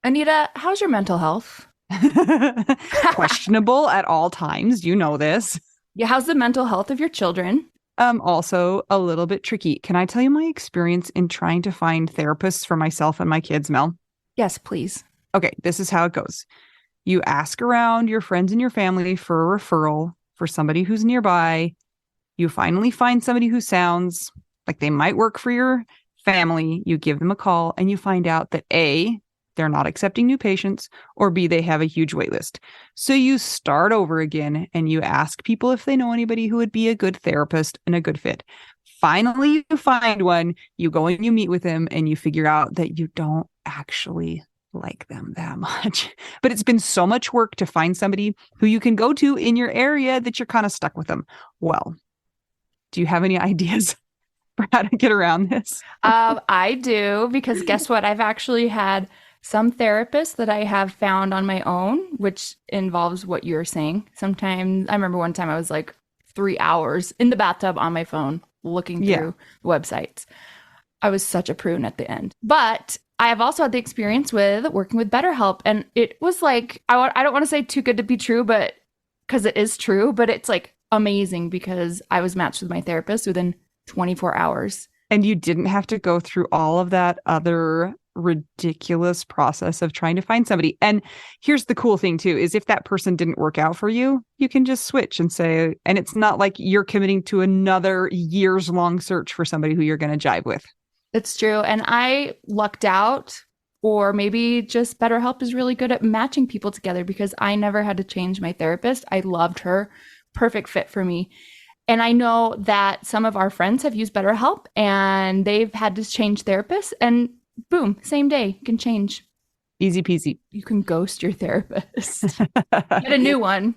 Anita, how's your mental health? Questionable at all times. You know this. Yeah, how's the mental health of your children? Also a little bit tricky. Can I tell you my experience in trying to find therapists for myself and my kids, Mel? Yes, please. Okay, this is how it goes. You ask around your friends and your family for a referral for somebody who's nearby. You finally find somebody who sounds like they might work for your family. You give them a call and you find out that A, they're not accepting new patients, or B, they have a huge wait list. So you start over again and you ask people if they know anybody who would be a good therapist and a good fit. Finally, you find one, you go and you meet with them and you figure out that you don't actually like them that much. But it's been so much work to find somebody who you can go to in your area that you're kind of stuck with them. Well, do you have any ideas for how to get around this? I do, because guess what? I've actually had some therapists that I have found on my own, which involves what you're saying. Sometimes I remember one time I was like 3 hours in the bathtub on my phone looking Yeah. through websites. I was such a prune at the end. But I have also had the experience with working with BetterHelp. And it was like, I don't want to say too good to be true, but because it is true, but it's like amazing because I was matched with my therapist within 24 hours. And you didn't have to go through all of that other ridiculous process of trying to find somebody. And here's the cool thing too, is if that person didn't work out for you, you can just switch and say, and it's not like you're committing to another years long search for somebody who you're going to jive with. It's true. And I lucked out, or maybe just BetterHelp is really good at matching people together because I never had to change my therapist. I loved her. Perfect fit for me. And I know that some of our friends have used BetterHelp and they've had to change therapists, and boom, same day, you can change. Easy peasy. You can ghost your therapist. Get a new one.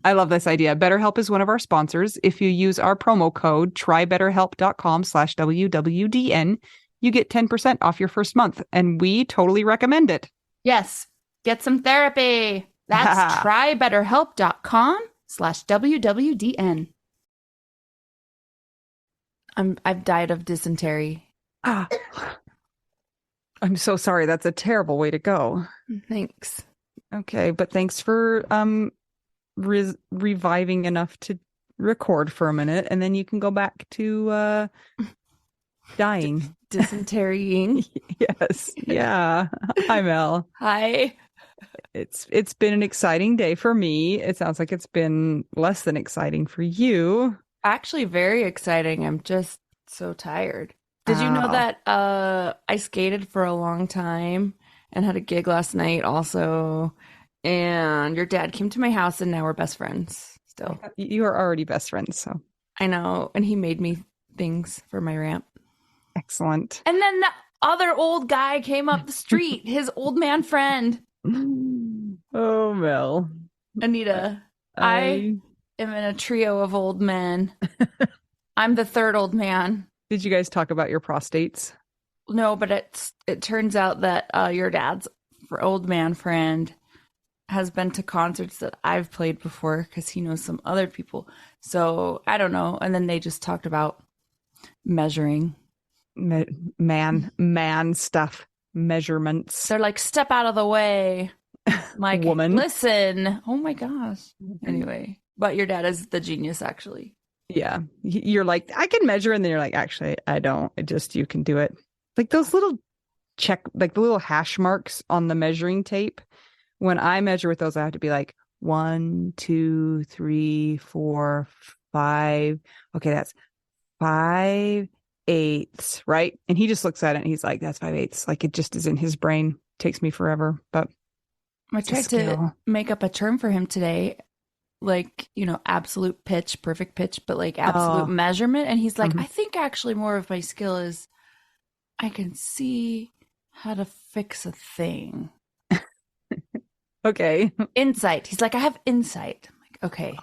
I love this idea. BetterHelp is one of our sponsors. If you use our promo code trybetterhelp.com/WWDN, you get 10% off your first month. And we totally recommend it. Yes, get some therapy. That's trybetterhelp.com/WWDN. I've died of dysentery. Ah, I'm so sorry. That's a terrible way to go. Thanks. Okay, but thanks for reviving enough to record for a minute, and then you can go back to dying. Dysenterying. Yes. Yeah. Hi, Mel. Hi. It's been an exciting day for me. It sounds like it's been less than exciting for you. Actually, very exciting. I'm just so tired. Did you know that I skated for a long time and had a gig last night also? And your dad came to my house and now we're best friends still. You are already best friends, so I know. And he made me things for my ramp. excellent. And then the other old guy came up the street, his old man friend. Oh, Mel. Anita, I am in a trio of old men. I'm the third old man. Did you guys talk about your prostates? No, but it turns out that your dad's old man friend has been to concerts that I've played before because he knows some other people. So I don't know. And then they just talked about measuring. Man stuff, measurements. They're like, step out of the way. I'm like, Woman. listen. Oh my gosh. Anyway, but your dad is the genius, actually. Yeah. You're like, I can measure. And then you're like, actually, I don't. It just, you can do it. Like those little like the little hash marks on the measuring tape. When I measure with those, I have to be like 1, 2, 3, 4, 5. Okay, that's 5/8, right? And he just looks at it and he's like, that's 5/8. Like it just is in his brain. Takes me forever, but I tried to make up a term for him today, like, absolute pitch, perfect pitch, but like absolute measurement. And he's like, I think actually more of my skill is I can see how to fix a thing. Okay. Insight. He's like, I have insight. I'm like, okay.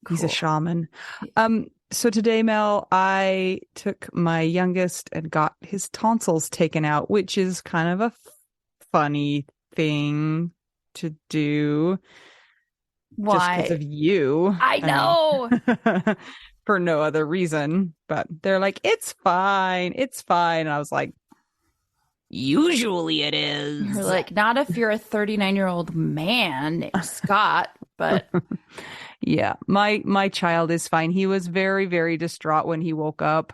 He's a cool. shaman. So today, Mel, I took my youngest and got his tonsils taken out, which is kind of a funny thing to do. Why? Just because of you. I know. For no other reason. But they're like, it's fine. It's fine. And I was like, Usually it You're is. like, not if you're a 39-year-old man named Scott, but Yeah, my child is fine. He was very, very distraught when he woke up,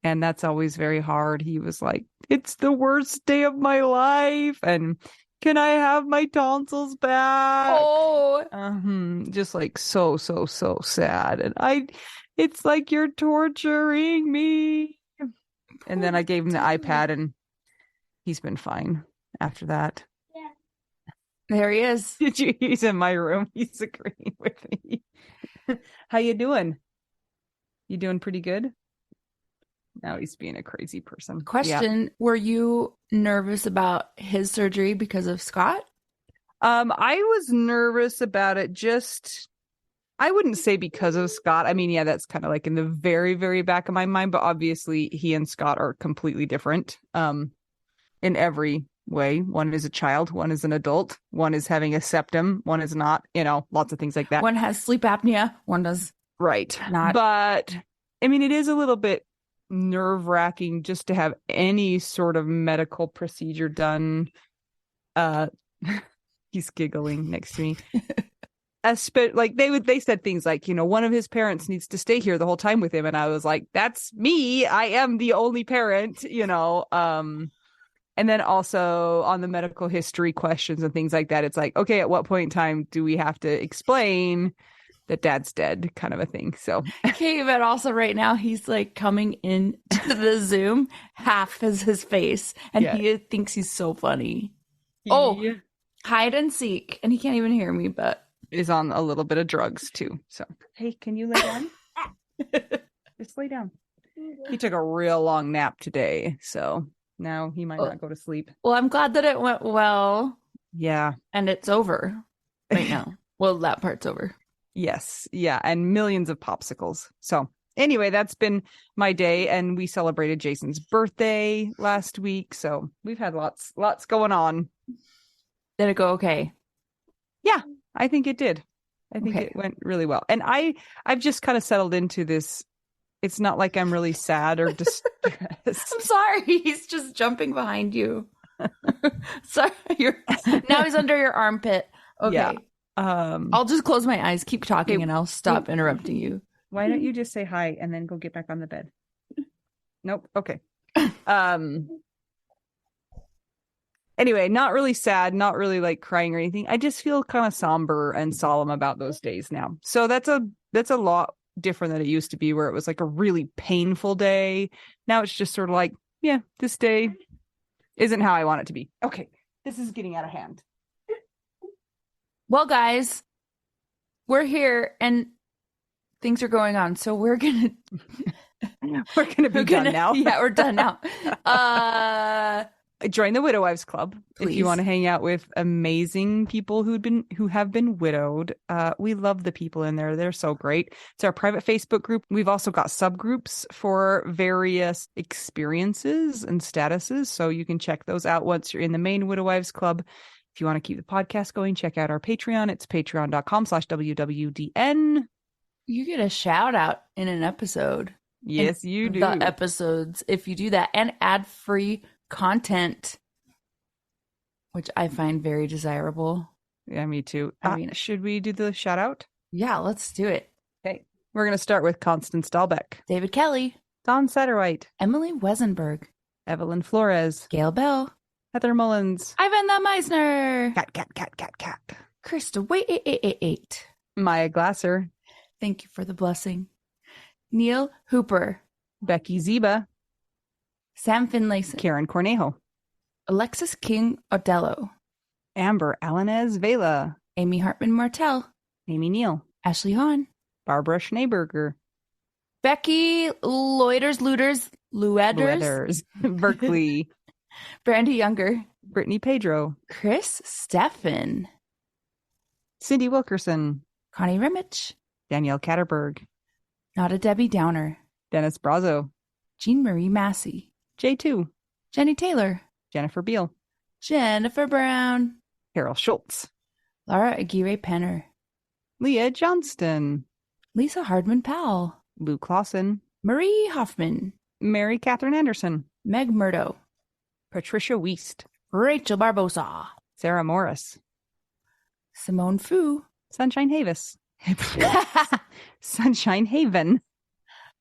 and that's always very hard. He was like, "It's the worst day of my life," and can I have my tonsils back? oh, Just like so, so, so sad. And it's like you're torturing me. And then I gave him the iPad, and he's been fine after that. there he is. He's in my room. He's agreeing with me. How you doing? You doing pretty good? Now he's being a crazy person. Question, were you nervous about his surgery because of Scott? I was nervous about it just I wouldn't say because of Scott. I mean, yeah, that's kind of like in the very, very back of my mind, but obviously he and Scott are completely different in every way. One is a child, one is an adult, one is having a septum, one is not, lots of things like that. One has sleep apnea, one does Right. not. But I mean, it is a little bit nerve-wracking just to have any sort of medical procedure done. He's giggling next to me. Like they said things like, one of his parents needs to stay here the whole time with him, and I was like, that's me. I am the only parent. And then also on the medical history questions and things like that, it's like, okay, at what point in time do we have to explain that dad's dead, kind of a thing? So Okay, but also right now he's like coming into the Zoom, half is his face, and he thinks he's so funny. Oh, hide and seek, and he can't even hear me, but is on a little bit of drugs too. So hey, can you lay down? Just lay down. He took a real long nap today, so now he might not go to sleep. Well, I'm glad that it went well. Yeah. And it's over right now. Well, that part's over. Yes. Yeah. And millions of popsicles. So anyway, that's been my day. And we celebrated Jason's birthday last week. So we've had lots going on. Did it go okay? Yeah, I think it did. I think it went really well. And I've just kind of settled into this. It's not like I'm really sad or distressed. I'm sorry. He's just jumping behind you. Sorry. Now he's under your armpit. Okay. Yeah. I'll just close my eyes, keep talking, and I'll stop interrupting you. Why don't you just say hi and then go get back on the bed? Nope. Okay. Anyway, not really sad, not really like crying or anything. I just feel kind of somber and solemn about those days now. So that's a lot different than it used to be, where it was like a really painful day. Now it's just sort of like, yeah, this day isn't how I want it to be. Okay, this is getting out of hand. Well, guys, we're here and things are going on, so we're gonna be done now. Yeah, we're done now. Join the Widow Wives Club. Please. If you want to hang out with amazing people who have been widowed. We love the people in there. They're so great. It's our private Facebook group. We've also got subgroups for various experiences and statuses, so you can check those out once you're in the main Widow Wives Club. If you want to keep the podcast going, check out our Patreon. It's patreon.com/WWDN. You get a shout out in an episode. Yes, you do. The episodes, if you do that, and ad-free content, which I find very desirable. Yeah, me too. Should we do the shout out? Yeah, let's do it. Okay. We're going to start with Constance Dahlbeck, David Kelly, Don Satterwhite, Emily Wesenberg, Evelyn Flores, Gail Bell, Heather Mullins, Ivan the Meisner, Cat, Krista Wait, Maya Glasser. Thank you for the blessing. Neil Hooper, Becky Ziba, Sam Finlayson, Karen Cornejo, Alexis King Odello, Amber Alanez Vela, Amy Hartman Martell, Amy Neal, Ashley Hahn, Barbara Schneeberger, Becky Loiters Berkeley, Brandy Younger, Brittany Pedro, Chris Steffen, Cindy Wilkerson, Connie Remich, Danielle Catterberg, Not a Debbie Downer, Dennis Brazo, Jean Marie Massey, J2, Jenny Taylor, Jennifer Beal, Jennifer Brown, Carol Schultz, Laura Aguirre Penner, Leah Johnston, Lisa Hardman Powell, Lou Clausen, Marie Hoffman, Mary Catherine Anderson, Meg Murdo, Patricia Wiest, Rachel Barbosa, Sarah Morris, Simone Fu, Sunshine Havis, Sunshine Haven,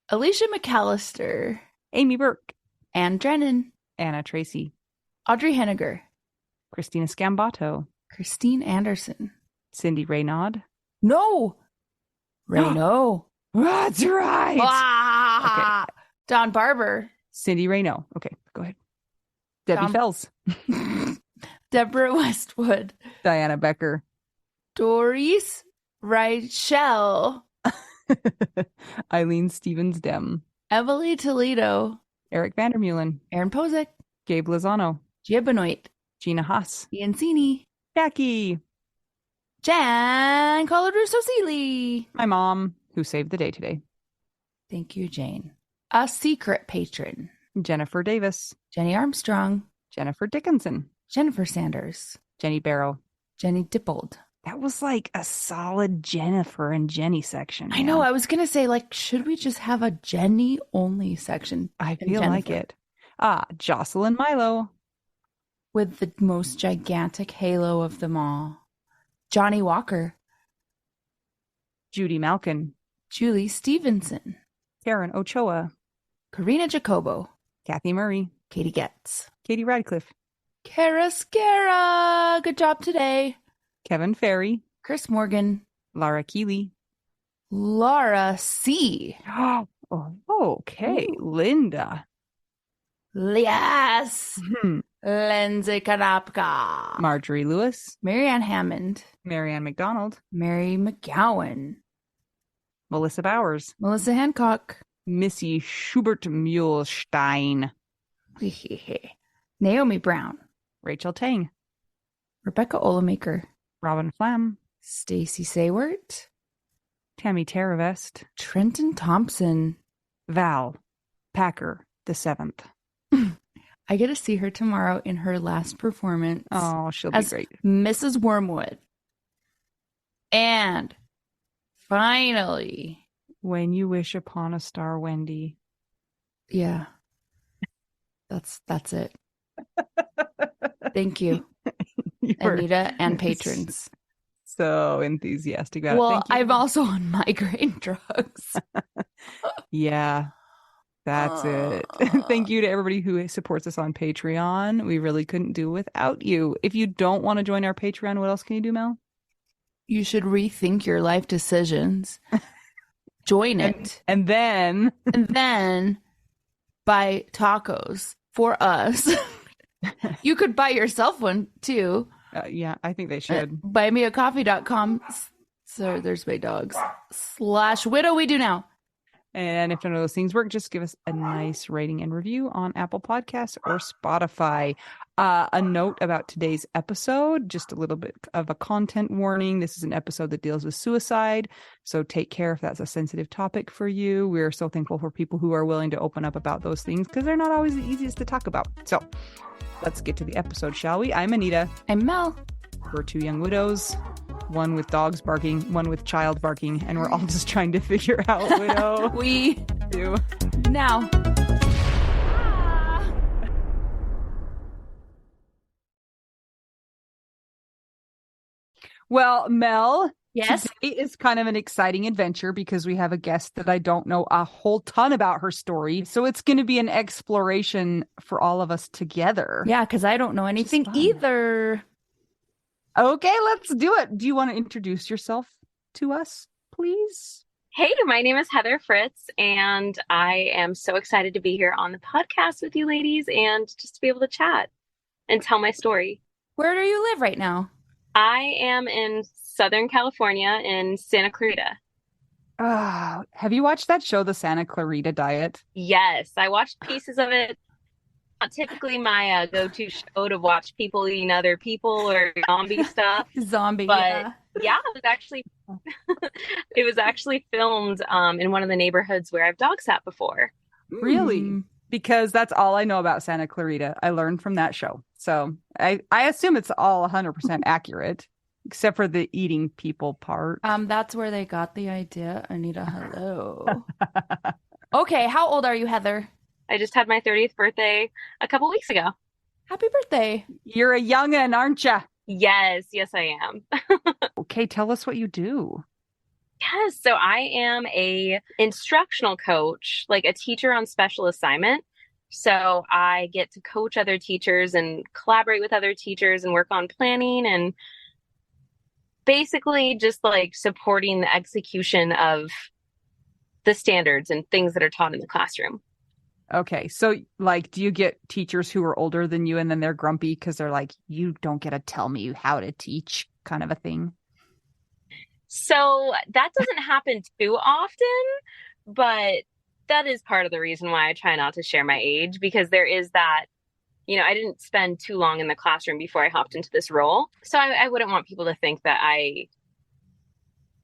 Alicia McAllister, Amy Burke, Anne Drennan, Anna Tracy, Audrey Henniger, Christina Scambato, Christine Anderson. Cindy Raynaud. No! Raynaud. That's right. Ah! Okay. Don Barber. Cindy Raynaud. Okay, go ahead. Debbie Fells. Deborah Westwood. Diana Becker. Doris Reichel. Eileen Stevens-Dem. Emily Toledo. Eric Vandermeulen. Aaron Posick. Gabe Lozano. Gia Benoit. Gina Haas. Ian Cini. Jackie. Jan Colarusso Seeley. My mom, who saved the day today. Thank you, Jane. A secret patron. Jennifer Davis. Jenny Armstrong. Jennifer Dickinson. Jennifer Sanders. Jenny Barrow. Jenny Dippold. That was like a solid Jennifer and Jenny section. Man. I know. I was going to say, like, should we just have a Jenny only section? I feel like it. Jocelyn Milo. With the most gigantic halo of them all. Johnny Walker. Judy Malkin. Julie Stevenson. Karen Ochoa. Karina Jacobo. Kathy Murray. Katie Getz. Katie Radcliffe. Kara Scara. Good job today. Kevin Ferry. Chris Morgan. Lara Keeley. Laura C. Oh, okay. Ooh. Linda. Yes. Lindsay Kanapka. Marjorie Lewis. Marianne Hammond. Marianne McDonald. Mary McGowan. Melissa Bowers. Melissa Hancock. Missy Schubert Muehlstein. Naomi Brown. Rachel Tang. Rebecca Olemaker. Robin Flam. Stacy Saywert. Tammy Terravest. Trenton Thompson. Val Packer the 7th. I get to see her tomorrow in her last performance. Oh, she'll be great. Mrs. Wormwood. And finally, When You Wish Upon a Star, Wendy. Yeah. That's it. Thank you, Anita and patrons. So enthusiastic about it. Well, I'm also on migraine drugs. Yeah. That's it. Thank you to everybody who supports us on Patreon. We really couldn't do without you. If you don't want to join our Patreon, what else can you do, Mel? You should rethink your life decisions. Join it. And then buy tacos for us. You could buy yourself one too. Yeah, I think they should. Buymeacoffee.com. So there's my dogs. /widow we do now. And if none of those things work, just give us a nice rating and review on Apple Podcasts or Spotify. A note about today's episode, just a little bit of a content warning. This is an episode that deals with suicide, so take care if that's a sensitive topic for you. We're so thankful for people who are willing to open up about those things because they're not always the easiest to talk about. So let's get to the episode, shall we? I'm Anita. I'm Mel. We're two young widows. One with dogs barking, one with child barking, and we're all just trying to figure out widow. We do now. Well, Mel, yes, today is kind of an exciting adventure because we have a guest that I don't know a whole ton about her story. So it's going to be an exploration for all of us together. Yeah, because I don't know anything either. Okay, let's do it. Do you want to introduce yourself to us, please? Hey, my name is Heather Fritz, and I am so excited to be here on the podcast with you ladies and just to be able to chat and tell my story. Where do you live right now? I am in Southern California in Santa Clarita. Have you watched that show, The Santa Clarita Diet? Yes, I watched pieces of it. Not typically my go-to show to watch people eating other people or zombie stuff. Zombie, but yeah, it was actually filmed in one of the neighborhoods where I've dog sat before. Really? Because that's all I know about Santa Clarita. I learned from that show. So I assume it's all 100% accurate, except for the eating people part. That's where they got the idea. Anita, hello. Okay, how old are you, Heather? I just had my 30th birthday a couple weeks ago. Happy birthday. You're a youngin', aren't you? Yes, yes, I am. Okay, tell us what you do. Yes, so I am a instructional coach, like a teacher on special assignment. So I get to coach other teachers and collaborate with other teachers and work on planning and basically just like supporting the execution of the standards and things that are taught in the classroom. Okay, so like, do you get teachers who are older than you and then they're grumpy because they're like, you don't get to tell me how to teach, kind of a thing? So that doesn't happen too often, but that is part of the reason why I try not to share my age because there is that, I didn't spend too long in the classroom before I hopped into this role. So I wouldn't want people to think that I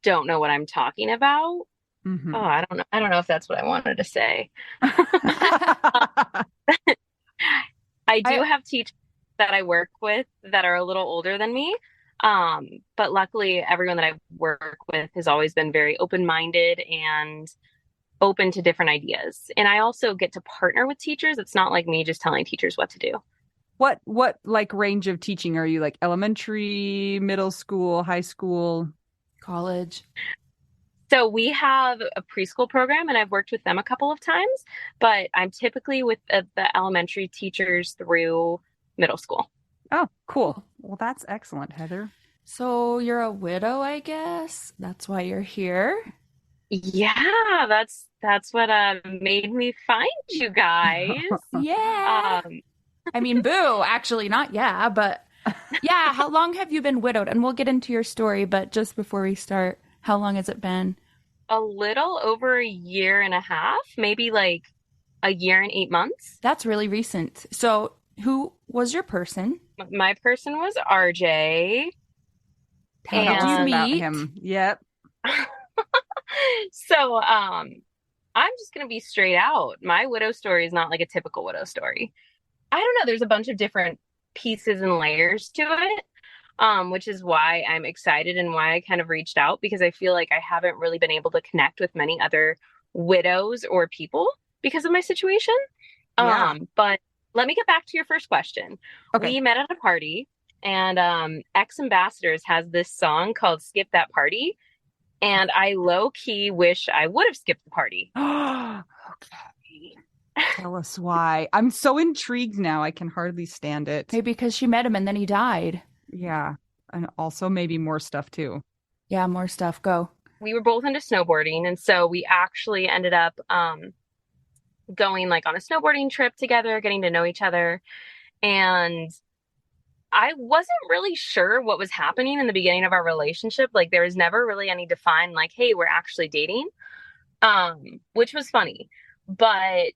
don't know what I'm talking about. Oh, Mm-hmm. I don't know. I don't know if that's what I wanted to say. I do I have teachers that I work with that are a little older than me. But luckily, everyone that I work with has always been very open-minded and open to different ideas. And I also get to partner with teachers. It's not like me just telling teachers what to do. what like range of teaching are you, like elementary, middle school, high school? College. So we have a preschool program, and I've worked with them a couple of times, but I'm typically with the elementary teachers through middle school. Oh, cool. Cool. Well, that's excellent, Heather. So you're a widow, I guess. That's why you're here. Yeah, that's what made me find you guys. Yeah. Um, I mean, boo, actually, not yeah, but yeah. How long have you been widowed? And we'll get into your story, but just before we start, how long has it been? a little over a year and a half, maybe like a year and 8 months. That's really recent. So, who was your person? My person was RJ, How Tell did us you and about meet? him. Yep. so I'm just gonna be straight out. My widow story is not like a typical widow story. I don't know, there's a bunch of different pieces and layers to it. Which is why I'm excited and why I kind of reached out because I feel like I haven't really been able to connect with many other widows or people because of my situation. Yeah. But let me get back to your first question. Okay. We met at a party, and Ex Ambassadors has this song called Skip That Party. And I low key wish I would have skipped the party. Okay. Tell us why. I'm so intrigued now. I can hardly stand it. Maybe because she met him and then he died. Yeah. And also maybe more stuff too. Yeah, more stuff. Go. We were both into snowboarding, and so we actually ended up going like on a snowboarding trip together, getting to know each other. And I wasn't really sure what was happening in the beginning of our relationship. Like there was never really any defined like, hey, we're actually dating. Which was funny. But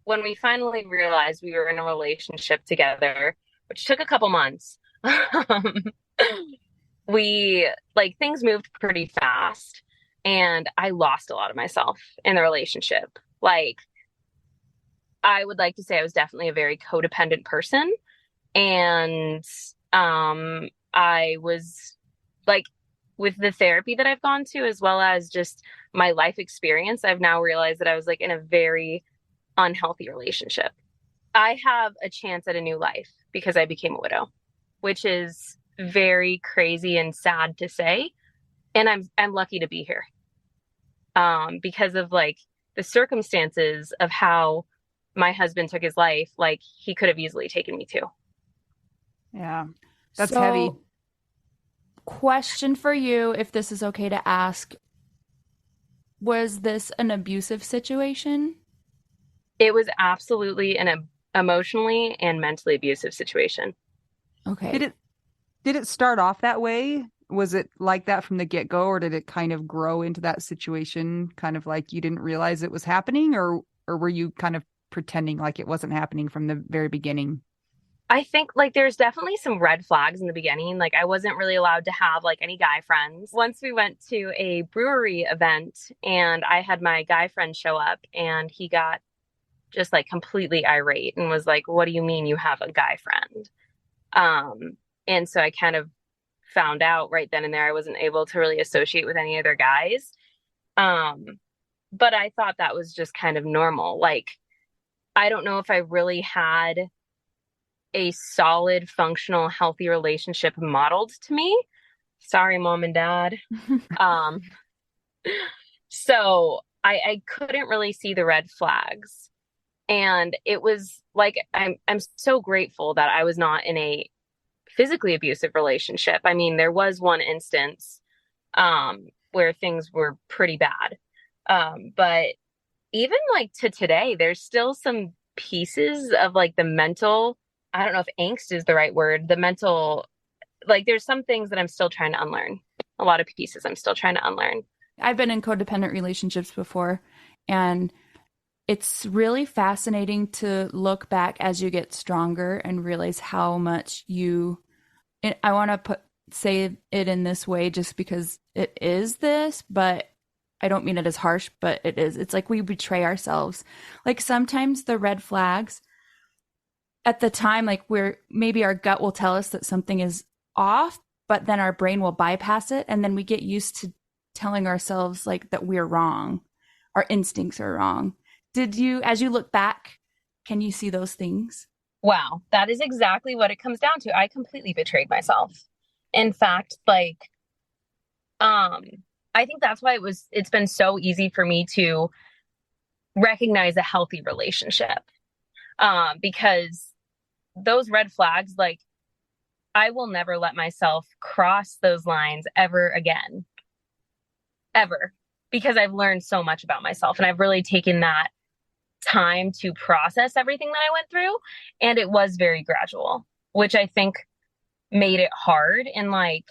when we finally realized we were in a relationship together, which took a couple months, um, we like things moved pretty fast and I lost a lot of myself in the relationship. Like I would like to say I was definitely a very codependent person. And I was like, with the therapy that I've gone to, as well as just my life experience, I've now realized that I was like in a very unhealthy relationship. I have a chance at a new life because I became a widow, which is very crazy and sad to say. And I'm lucky to be here. Because of like the circumstances of how my husband took his life, like he could have easily taken me too. Yeah. That's heavy. So, question for you, if this is okay to ask, was this an abusive situation? It was absolutely an emotionally and mentally abusive situation. Did Okay. it did it start off that way? Was it like that from the get-go, or did it kind of grow into that situation, kind of like you didn't realize it was happening, or were you kind of pretending like it wasn't happening from the very beginning? I think like there's definitely some red flags in the beginning. Like I wasn't really allowed to have like any guy friends. Once we went to a brewery event and I had my guy friend show up and he got just like completely irate and was like, "What do you mean you have a guy friend?" Um, and so I kind of found out right then and there I wasn't able to really associate with any other guys. Um, but I thought that was just kind of normal. Like I don't know if I really had a solid, functional, healthy relationship modeled to me. Sorry, mom and dad. Um, so I couldn't really see the red flags. And it was like I'm so grateful that I was not in a physically abusive relationship. I mean, there was one instance where things were pretty bad. But even like to today, there's still some pieces of like the mental, I don't know if angst is the right word, the mental, like there's some things that I'm still trying to unlearn. A lot of pieces I'm still trying to unlearn. I've been in codependent relationships before, and it's really fascinating to look back as you get stronger and realize how much I want to say it in this way just because it is this, but I don't mean it as harsh, but it is. It's like we betray ourselves. Like sometimes the red flags at the time, like maybe our gut will tell us that something is off, but then our brain will bypass it. And then we get used to telling ourselves like that we're wrong. Our instincts are wrong. As you look back, can you see those things? Wow, that is exactly what it comes down to. I completely betrayed myself. In fact, like, um, I think that's why it's been so easy for me to recognize a healthy relationship. Because those red flags, like, I will never let myself cross those lines ever again, ever, because I've learned so much about myself and I've really taken that time to process everything that I went through. And it was very gradual, which I think made it hard. And like,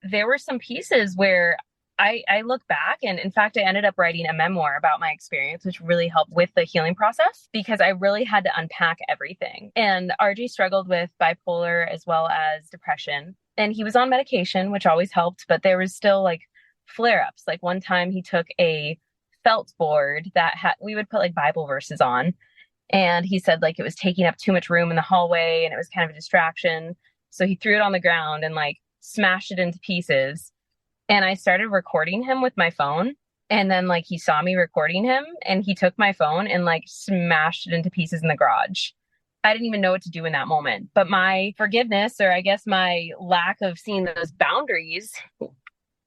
there were some pieces where I look back, and in fact, I ended up writing a memoir about my experience, which really helped with the healing process because I really had to unpack everything. And RJ struggled with bipolar as well as depression. And he was on medication, which always helped, but there was still like flare ups. Like one time he took a felt board that we would put like Bible verses on. And he said like it was taking up too much room in the hallway and it was kind of a distraction. So he threw it on the ground and like smashed it into pieces. And I started recording him with my phone. And then like he saw me recording him and he took my phone and like smashed it into pieces in the garage. I didn't even know what to do in that moment. But my forgiveness, or I guess my lack of seeing those boundaries,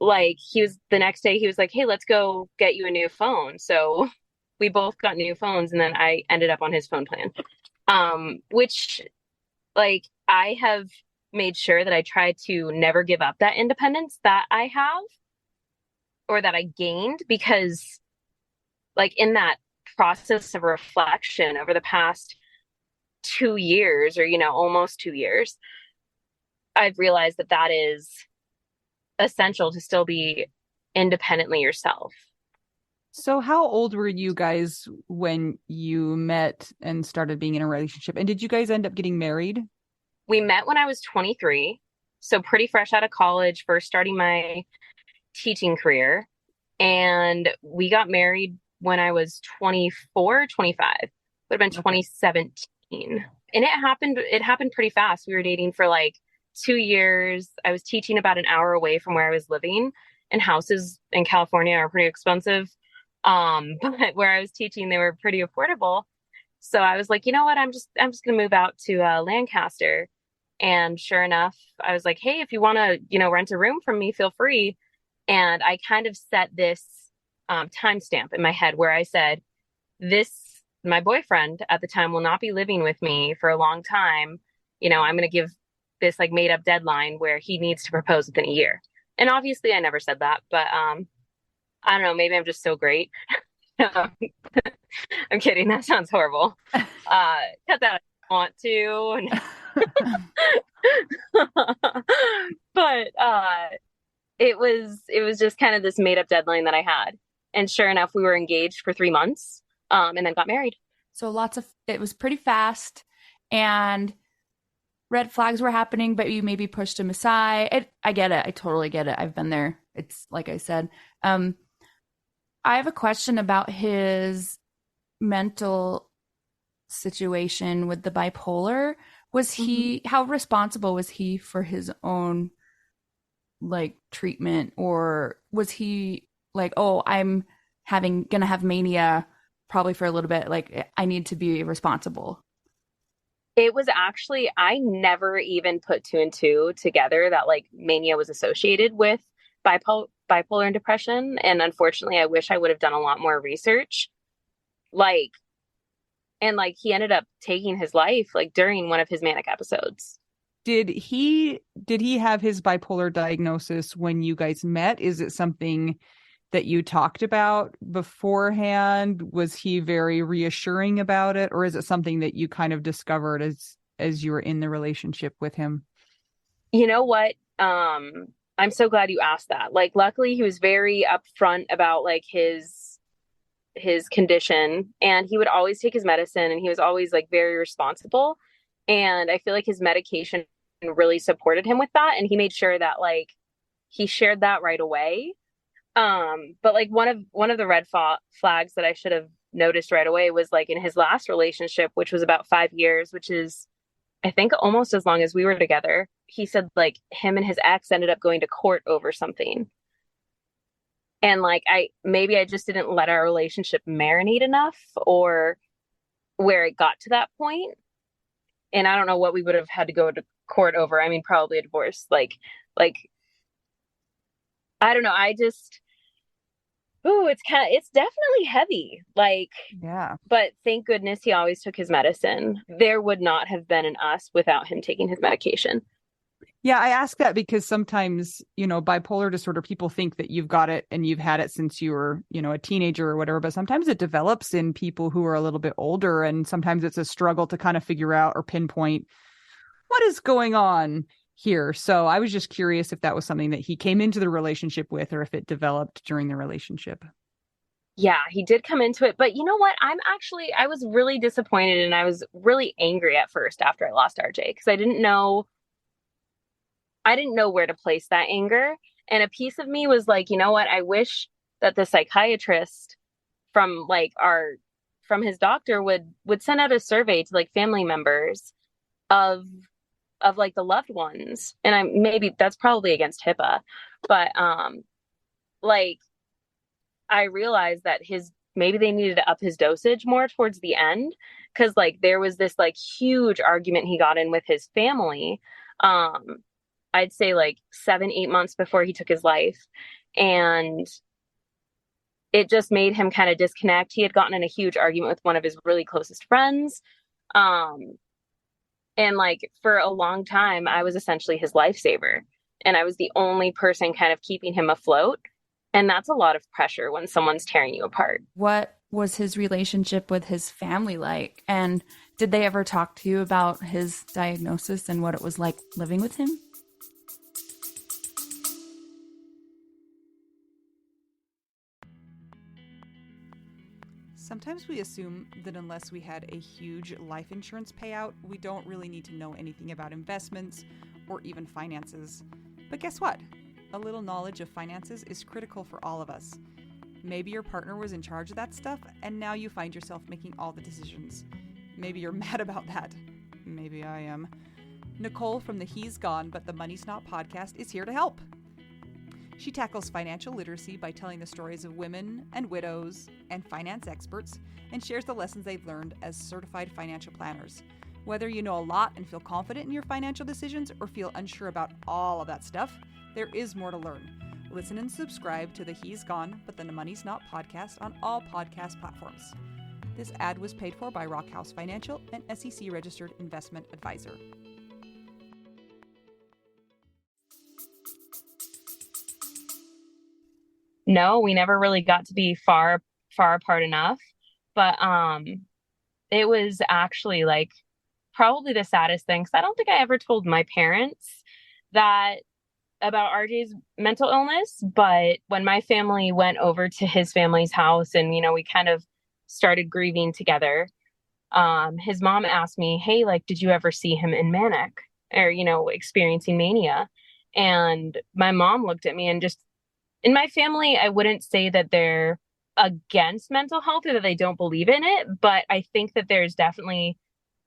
like the next day he was like, hey, let's go get you a new phone. So we both got new phones and then I ended up on his phone plan. Which like I have made sure that I try to never give up that independence that I have or that I gained, because like in that process of reflection over the past 2 years, or almost 2 years, I've realized that that is essential to still be independently yourself. So how old were you guys when you met and started being in a relationship? And did you guys end up getting married? We met when I was 23, so pretty fresh out of college, first starting my teaching career. And we got married when I was 24, 25. Would have been 2017. And it happened pretty fast. We were dating for like 2 years. I was teaching about an hour away from where I was living, and houses in California are pretty expensive. But where I was teaching, they were pretty affordable. So I was like, you know what? I'm just going to move out to Lancaster. And sure enough, I was like, hey, if you want to, rent a room from me, feel free. And I kind of set this timestamp in my head where I said, my boyfriend at the time will not be living with me for a long time. I'm going to give this like made up deadline where he needs to propose within a year. And obviously I never said that, but I don't know, maybe I'm just so great. I'm kidding. That sounds horrible. Cut that if you want to. But it was just kind of this made up deadline that I had. And sure enough, we were engaged for 3 months, and then got married. So it was pretty fast, and red flags were happening, but you maybe pushed them aside. I get it. I totally get it. I've been there. It's like I said. I have a question about his mental situation with the bipolar. How responsible was he for his own like treatment, or was he like, oh, I'm gonna have mania probably for a little bit, like I need to be responsible? It was actually, I never even put two and two together that like mania was associated with bipolar and depression. And unfortunately, I wish I would have done a lot more research. Like, and like he ended up taking his life like during one of his manic episodes. Did he have his bipolar diagnosis when you guys met? Is it something that you talked about beforehand? Was he very reassuring about it, or is it something that you kind of discovered as you were in the relationship with him? You know what? I'm so glad you asked that. Like, luckily, he was very upfront about like his condition, and he would always take his medicine, and he was always like very responsible. And I feel like his medication really supported him with that, and he made sure that like he shared that right away. But like one of the flags that I should have noticed right away was like in his last relationship, which was about 5 years, which is I think almost as long as we were together. He said like him and his ex ended up going to court over something. And like I just didn't let our relationship marinate enough or where it got to that point. And I don't know what we would have had to go to court over. I mean, probably a divorce. Like I don't know. I just ooh, it's definitely heavy. Like, Yeah. but thank goodness he always took his medicine. There would not have been an us without him taking his medication. Yeah, I ask that because sometimes, bipolar disorder, people think that you've got it and you've had it since you were, a teenager or whatever, but sometimes it develops in people who are a little bit older, and sometimes it's a struggle to kind of figure out or pinpoint what is going on here. So I was just curious if that was something that he came into the relationship with or if it developed during the relationship. Yeah, he did come into it. But you know what? I was really disappointed and I was really angry at first after I lost RJ because I didn't know where to place that anger. And a piece of me was like, you know what? I wish that the psychiatrist from like from his doctor would send out a survey to like family members of like the loved ones. And maybe that's probably against HIPAA, but like I realized that maybe they needed to up his dosage more towards the end because like there was this like huge argument he got in with his family. I'd say like 7, 8 months before he took his life. And it just made him kind of disconnect. He had gotten in a huge argument with one of his really closest friends. Um, and like for a long time, I was essentially his lifesaver. And I was the only person kind of keeping him afloat. And that's a lot of pressure when someone's tearing you apart. What was his relationship with his family like? And did they ever talk to you about his diagnosis and what it was like living with him? Sometimes we assume that unless we had a huge life insurance payout, we don't really need to know anything about investments or even finances. But guess what? A little knowledge of finances is critical for all of us. Maybe your partner was in charge of that stuff, and now you find yourself making all the decisions. Maybe you're mad about that. Maybe I am. Nicole from the He's Gone But the Money's Not podcast is here to help. She tackles financial literacy by telling the stories of women and widows and finance experts and shares the lessons they've learned as certified financial planners. Whether you know a lot and feel confident in your financial decisions or feel unsure about all of that stuff, there is more to learn. Listen and subscribe to the He's Gone But the Money's Not podcast on all podcast platforms. This ad was paid for by Rockhouse Financial, an SEC registered investment advisor. No, we never really got to be far apart enough. But it was actually like probably the saddest thing. 'Cause I don't think I ever told my parents that about RJ's mental illness. But when my family went over to his family's house and, we kind of started grieving together, his mom asked me, hey, like, did you ever see him in manic or, experiencing mania? And my mom looked at me and just, in my family, I wouldn't say that they're against mental health or that they don't believe in it, but I think that there's definitely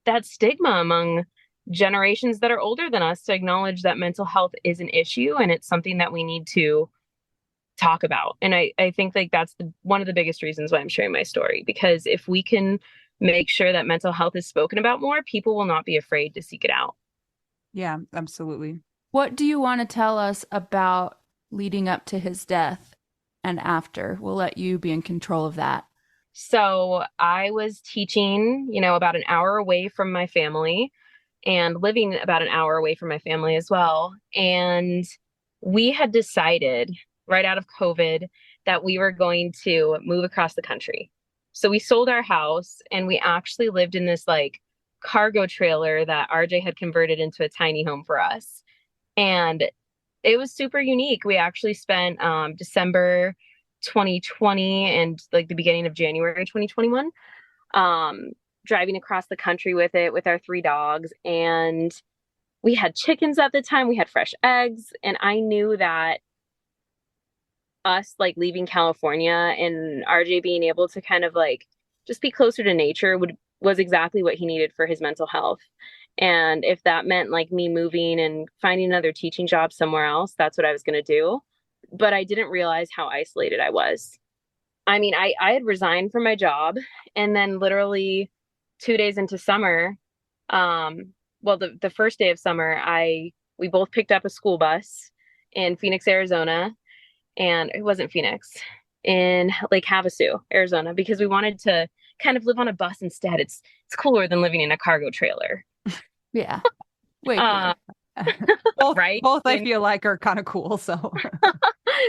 that stigma among generations that are older than us to acknowledge that mental health is an issue and it's something that we need to talk about. And I think like that's one of the biggest reasons why I'm sharing my story, because if we can make sure that mental health is spoken about more, people will not be afraid to seek it out. Yeah, absolutely. What do you want to tell us about leading up to his death and after? We'll let you be in control of that. So I was teaching, about an hour away from my family and living about an hour away from my family as well. And we had decided right out of COVID that we were going to move across the country. So we sold our house and we actually lived in this like cargo trailer that RJ had converted into a tiny home for us. And it was super unique. We actually spent December 2020 and like the beginning of January 2021 um, driving across the country with it with our three dogs. And we had chickens at the time, we had fresh eggs. And I knew that us like leaving California and RJ being able to kind of like just be closer to nature was exactly what he needed for his mental health. And if that meant like me moving and finding another teaching job somewhere else, that's what I was going to do. But I didn't realize how isolated I was. I mean, I had resigned from my job, and then literally 2 days into summer, well, the first day of summer, we both picked up a school bus in Phoenix, Arizona, and it wasn't Phoenix, in Lake Havasu, Arizona, because we wanted to kind of live on a bus instead. It's cooler than living in a cargo trailer. Yeah. Way cooler. Both, Right? both I feel like are kind of cool. So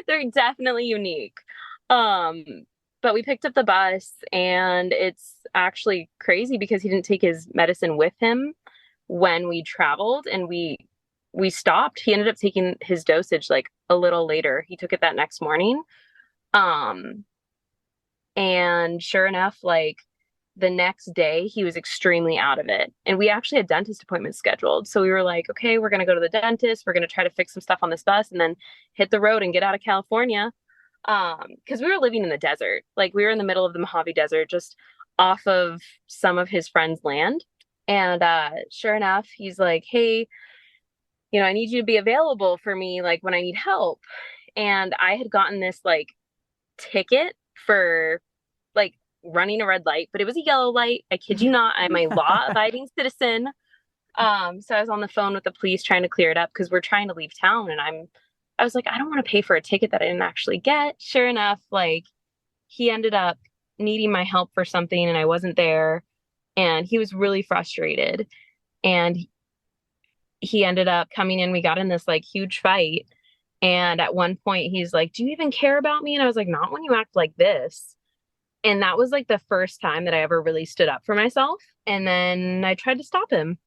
They're definitely unique. Um, but we picked up the bus, and it's actually crazy because he didn't take his medicine with him when we traveled, and we stopped. He ended up taking his dosage like a little later. He took it that next morning. Um, and sure enough, like the next day he was extremely out of it. And we actually had dentist appointments scheduled. So we were like, okay, we're going to go to the dentist. We're going to try to fix some stuff on this bus and then hit the road and get out of California. Because we were living in the desert. Like we were in the middle of the Mojave Desert, just off of some of his friends' land. And sure enough, he's like, hey, I need you to be available for me like when I need help. And I had gotten this like ticket for like running a red light, but it was a yellow light. I kid you not. I'm a law abiding citizen. So I was on the phone with the police trying to clear it up because we're trying to leave town. And I was like, I don't want to pay for a ticket that I didn't actually get. Sure enough, like he ended up needing my help for something and I wasn't there. And he was really frustrated. And he ended up coming in. We got in this like huge fight. And at one point he's like, do you even care about me? And I was like, not when you act like this. And that was like the first time that I ever really stood up for myself. And then I tried to stop him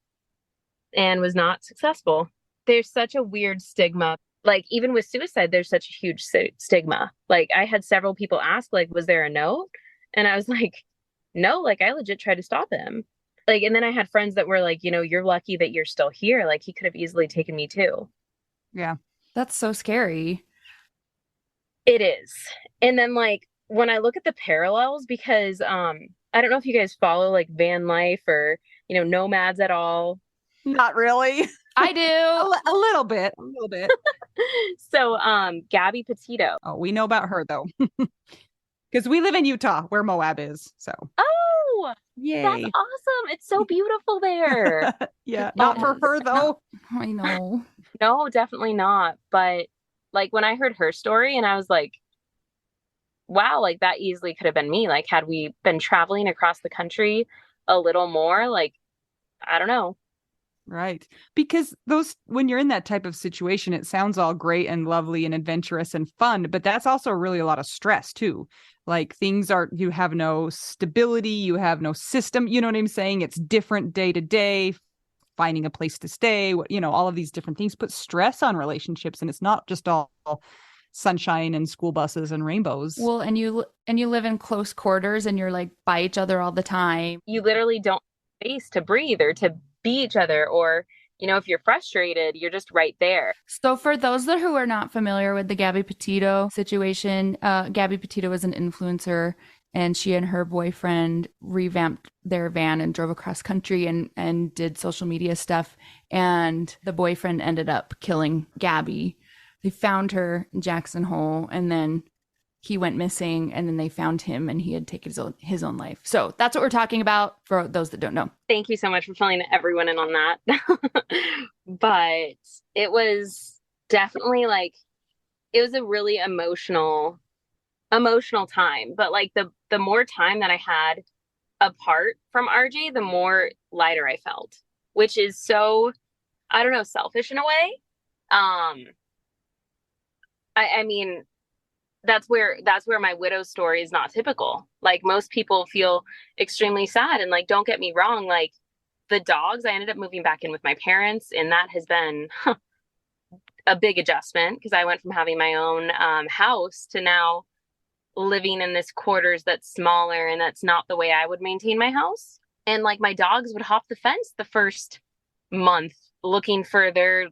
and was not successful. There's such a weird stigma. Like even with suicide, there's such a huge stigma. Like I had several people ask, like, was there a note? And I was like, no, like I legit tried to stop him. Like, and then I had friends that were like, you're lucky that you're still here. Like he could have easily taken me too. yeah. That's so scary. It is. And then like when I look at the parallels, because I don't know if you guys follow like van life or, nomads at all. Not really. I do. A little bit. A little bit. So Gabby Petito. Oh, we know about her though. Because we live in Utah where Moab is. So Oh, yay. that's awesome. It's so beautiful there. Yeah. Not for her though. I know. No, definitely not. But like when I heard her story and I was like, wow, like that easily could have been me. Like had we been traveling across the country a little more, like, I don't know. Right. Because when you're in that type of situation, it sounds all great and lovely and adventurous and fun, but that's also really a lot of stress too. Like you have no stability, you have no system, you know what I'm saying? It's different day to day, finding a place to stay, all of these different things put stress on relationships. And it's not just all sunshine and school buses and rainbows. Well, and you live in close quarters and you're like by each other all the time. You literally don't have space to breathe or to be each other, or if you're frustrated, you're just right there. So for those who are not familiar with the Gabby Petito situation, Gabby Petito was an influencer and she and her boyfriend revamped their van and drove across country and did social media stuff. And the boyfriend ended up killing Gabby. They found her in Jackson Hole and then he went missing, and then they found him and he had taken his own life. So that's what we're talking about for those that don't know. Thank you so much for filling everyone in on that. But it was definitely like, it was a really emotional time. But like the more time that I had apart from RJ, the more lighter I felt, which is so, I don't know, selfish in a way. I mean, that's where my widow story is not typical. Like most people feel extremely sad, and like, don't get me wrong, like the dogs, I ended up moving back in with my parents, and that has been a big adjustment because I went from having my own house to now living in this quarters that's smaller, and that's not the way I would maintain my house. And like my dogs would hop the fence the first month looking for their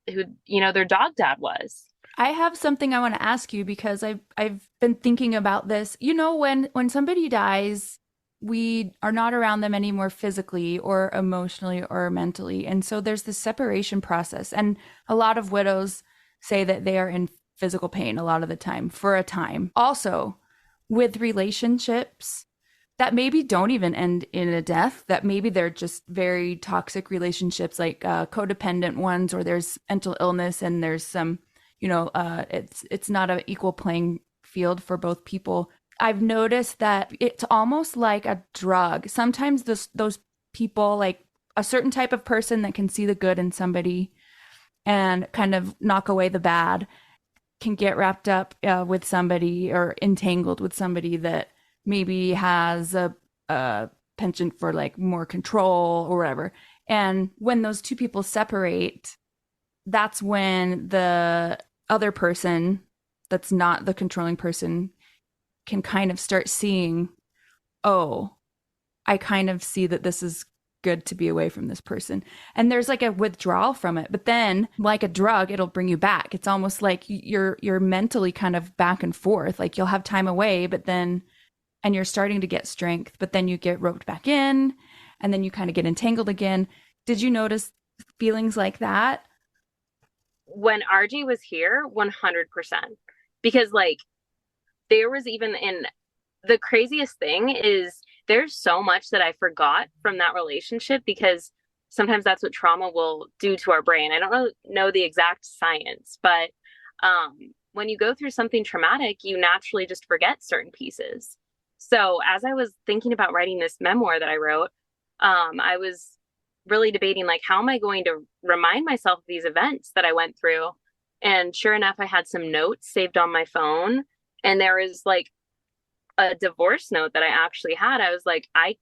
dog dad was. I have something I want to ask you because I've been thinking about this. You know, when somebody dies, we are not around them anymore physically or emotionally or mentally. And so there's this separation process. And a lot of widows say that they are in physical pain a lot of the time for a time. Also, with relationships that maybe don't even end in a death, that maybe they're just very toxic relationships, like codependent ones, or there's mental illness and there's some, it's not an equal playing field for both people. I've noticed that it's almost like a drug. Sometimes those people, like a certain type of person that can see the good in somebody and kind of knock away the bad, can get wrapped up with somebody or entangled with somebody that maybe has a penchant for like more control or whatever. And when those two people separate, that's when the other person that's not the controlling person can kind of start seeing, oh, I kind of see that this is good to be away from this person. And there's like a withdrawal from it. But then, like a drug, it'll bring you back. It's almost like you're mentally kind of back and forth. Like you'll have time away, but then, and you're starting to get strength, but then you get roped back in, and then you kind of get entangled again. Did you notice feelings like that? When RJ was here, 100%. Because like there was even in the craziest thing is there's so much that I forgot from that relationship, because sometimes that's what trauma will do to our brain. I don't know the exact science, but when you go through something traumatic, you naturally just forget certain pieces. So as I was thinking about writing this memoir that I wrote, I was really debating, like, how am I going to remind myself of these events that I went through? And sure enough, I had some notes saved on my phone, and there was like a divorce note that I actually had. I was like, I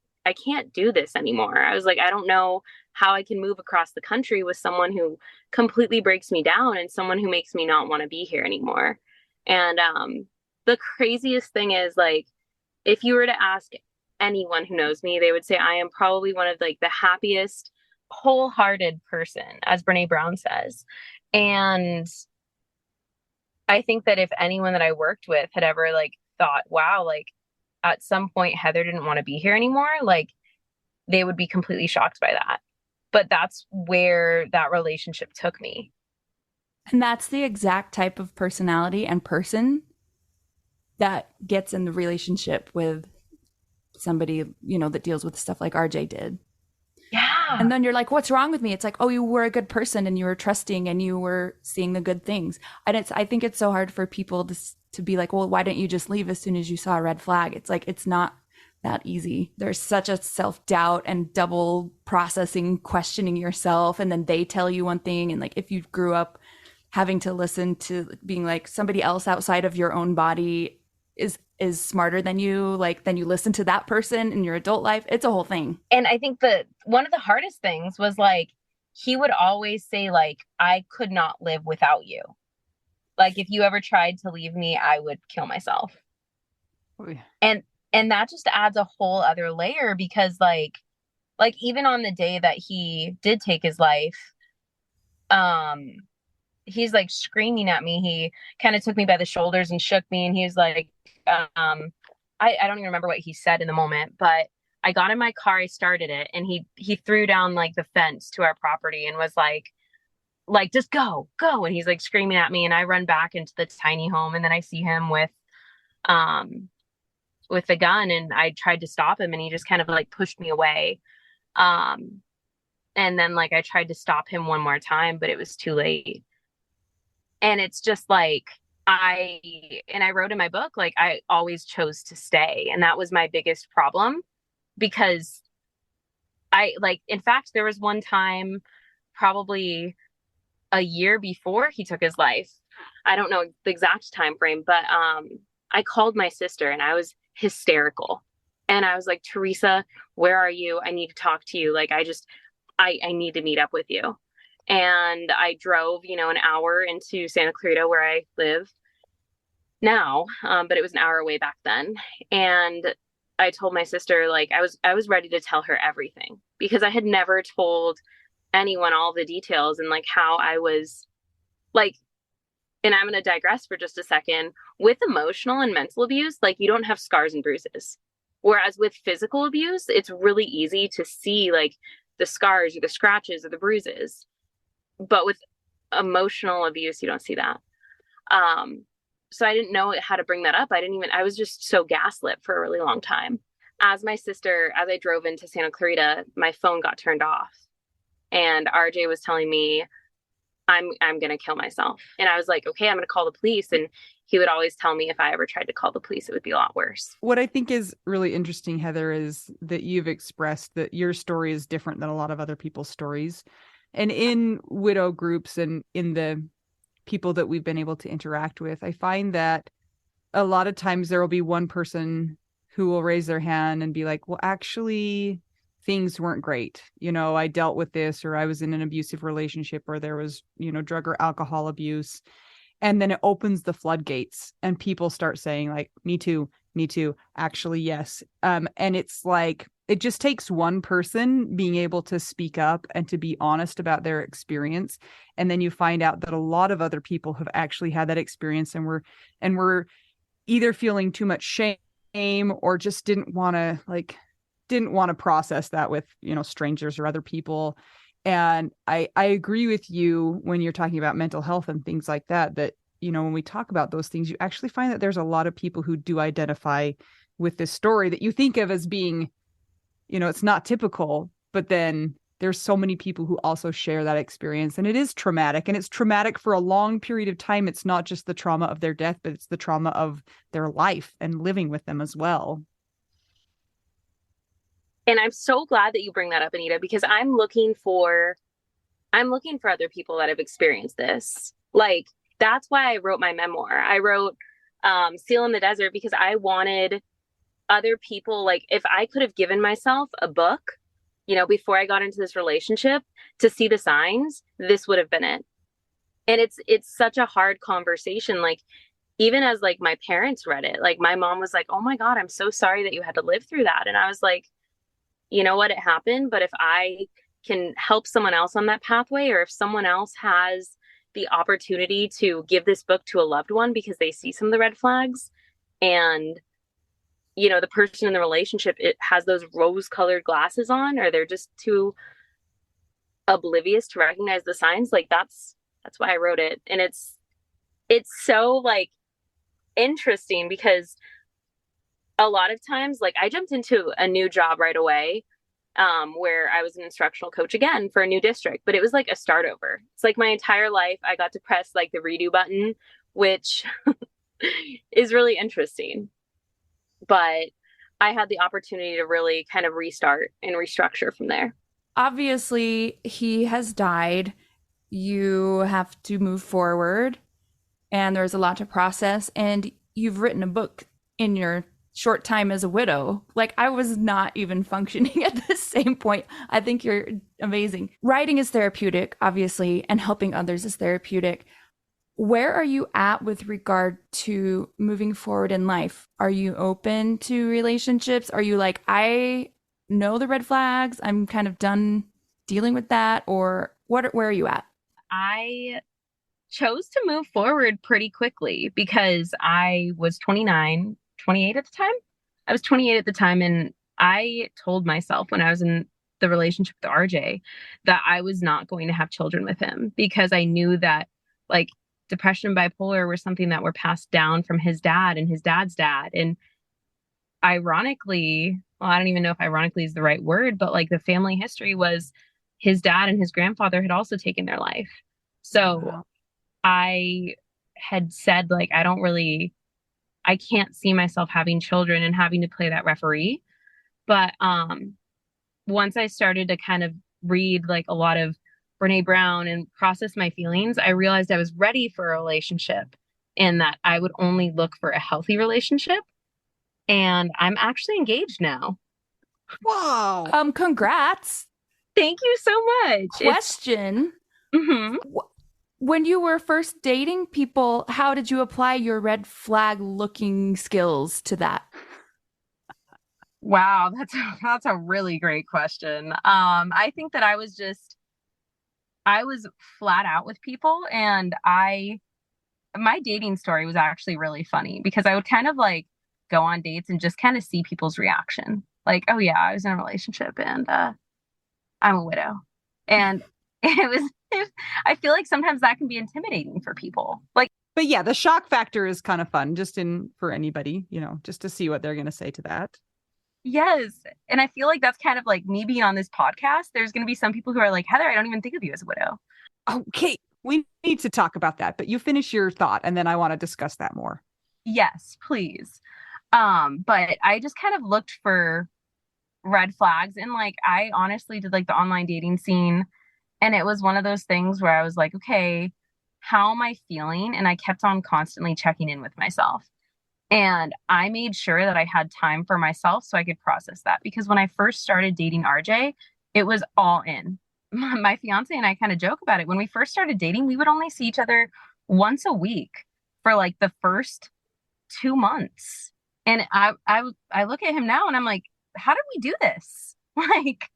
can't do this anymore. I was like, I don't know how I can move across the country with someone who completely breaks me down and someone who makes me not want to be here anymore. And the craziest thing is, like, if you were to ask anyone who knows me, they would say I am probably one of like the happiest, wholehearted person, as Brene Brown says. And I think that if anyone that I worked with had ever like thought, wow, like at some point Heather didn't want to be here anymore, like they would be completely shocked by that. But that's where that relationship took me. And that's the exact type of personality and person that gets in the relationship with somebody, that deals with stuff like RJ did. Yeah. And then you're like, what's wrong with me? It's like, oh, you were a good person and you were trusting and you were seeing the good things. And I think it's so hard for people to be like, well, why didn't you just leave as soon as you saw a red flag? It's like, it's not that easy. There's such a self-doubt and double processing, questioning yourself. And then they tell you one thing. And like, if you grew up having to listen to being like somebody else outside of your own body is smarter than you, like, then you listen to that person in your adult life. It's a whole thing. And I think that one of the hardest things was like, he would always say like, I could not live without you. Like, if you ever tried to leave me, I would kill myself. Oh, yeah. And that just adds a whole other layer, because like even on the day that he did take his life, he's like screaming at me. He kind of took me by the shoulders and shook me. And he was like, I don't even remember what he said in the moment, but I got in my car, I started it, and he threw down like the fence to our property and was like, just go. And he's like screaming at me, and I run back into the tiny home, and then I see him with um, with the gun, and I tried to stop him and he just kind of like pushed me away. Um, and then like I tried to stop him one more time, but it was too late. And it's just like I wrote in my book, like I always chose to stay. And that was my biggest problem because in fact, there was one time probably a year before he took his life. I don't know the exact time frame, but I called my sister and I was hysterical. And I was like, Teresa, where are you? I need to talk to you. Like, I need to meet up with you. And I drove, an hour into Santa Clarita where I live now, but it was an hour away back then. And I told my sister, like, I was ready to tell her everything because I had never told anyone all the details and like how I was like, and I'm going to digress for just a second. With emotional and mental abuse, like you don't have scars and bruises. Whereas with physical abuse, it's really easy to see like the scars or the scratches or the bruises. But with emotional abuse, you don't see that. So I didn't know how to bring that up. I was just so gaslit for a really long time. As I drove into Santa Clarita, my phone got turned off. And RJ was telling me, I'm going to kill myself. And I was like, okay, I'm going to call the police. And he would always tell me if I ever tried to call the police, it would be a lot worse. What I think is really interesting, Heather, is that you've expressed that your story is different than a lot of other people's stories. And in widow groups and in the people that we've been able to interact with, I find that a lot of times there will be one person who will raise their hand and be like, well, actually, things weren't great. I dealt with this, or I was in an abusive relationship, or there was, drug or alcohol abuse. And then it opens the floodgates and people start saying like, me too, actually, yes. And it's like, it just takes one person being able to speak up and to be honest about their experience. And then you find out that a lot of other people have actually had that experience and were either feeling too much shame or just didn't want to process that with, strangers or other people. And I agree with you when you're talking about mental health and things like that, when we talk about those things, you actually find that there's a lot of people who do identify with this story that you think of as being, it's not typical, but then there's so many people who also share that experience. And it is traumatic, and it's traumatic for a long period of time. It's not just the trauma of their death, but it's the trauma of their life and living with them as well. And I'm so glad that you bring that up, Anita, because I'm looking for other people that have experienced this. Like, that's why I wrote my memoir. I wrote Seal in the Desert because I wanted other people, like if I could have given myself a book, before I got into this relationship to see the signs, this would have been it. And it's such a hard conversation. Like, even as like my parents read it, like my mom was like, oh my God, I'm so sorry that you had to live through that. And I was like, you know what, it happened. But if I can help someone else on that pathway, or if someone else has the opportunity to give this book to a loved one because they see some of the red flags, and the person in the relationship, it has those rose-colored glasses on, or they're just too oblivious to recognize the signs, like that's why I wrote it. And it's so like interesting because a lot of times, like I jumped into a new job right away, where I was an instructional coach again for a new district, but it was like a start over. It's like my entire life I got to press like the redo button, which is really interesting. But I had the opportunity to really kind of restart and restructure from there. Obviously, he has died. You have to move forward, and there's a lot to process. And you've written a book in your short time as a widow. Like, I was not even functioning at the same point. I think you're amazing. Writing is therapeutic, obviously, and helping others is therapeutic. Where are you at with regard to moving forward in life? Are you open to relationships? Are you like, I know the red flags, I'm kind of done dealing with that? Or where are you at? I chose to move forward pretty quickly because I was 28 at the time. I was 28 at the time, and I told myself when I was in the relationship with RJ that I was not going to have children with him because I knew that, like, depression and bipolar were something that were passed down from his dad and his dad's dad. And ironically, well, I don't even know if ironically is the right word, but like the family history was his dad and his grandfather had also taken their life. So Wow. I had said, like, I can't see myself having children and having to play that referee. But once I started to kind of read like a lot of Brene Brown and process my feelings, I realized I was ready for a relationship and that I would only look for a healthy relationship. And I'm actually engaged now. Wow. Congrats. Thank you so much. Question. Mhm. When you were first dating people, how did you apply your red flag looking skills to that? Wow, that's a really great question. I think that I was flat out with people, and I my dating story was actually really funny because I would kind of like go on dates and just kind of see people's reaction. Like, oh yeah, I was in a relationship and I'm a widow. And I feel like sometimes that can be intimidating for people. Like, But yeah, the shock factor is kind of fun just in for anybody, just to see what they're going to say to that. yes. And I feel like that's kind of like me being on this podcast. There's going to be some people who are like, Heather, I don't even think of you as a widow. Okay, we need to talk about that, but you finish your thought and then I want to discuss that more. Yes, please. But I just kind of looked for red flags and like I honestly did like the online dating scene and it was one of those things where I was like, okay, how am I feeling? And I kept on constantly checking in with myself. And I made sure that I had time for myself so I could process that. Because when I first started dating RJ, it was all in. My fiance and I kind of joke about it. When we first started dating, we would only see each other once a week for like the first 2 months. And I look at him now and I'm like, how did we do this? Like,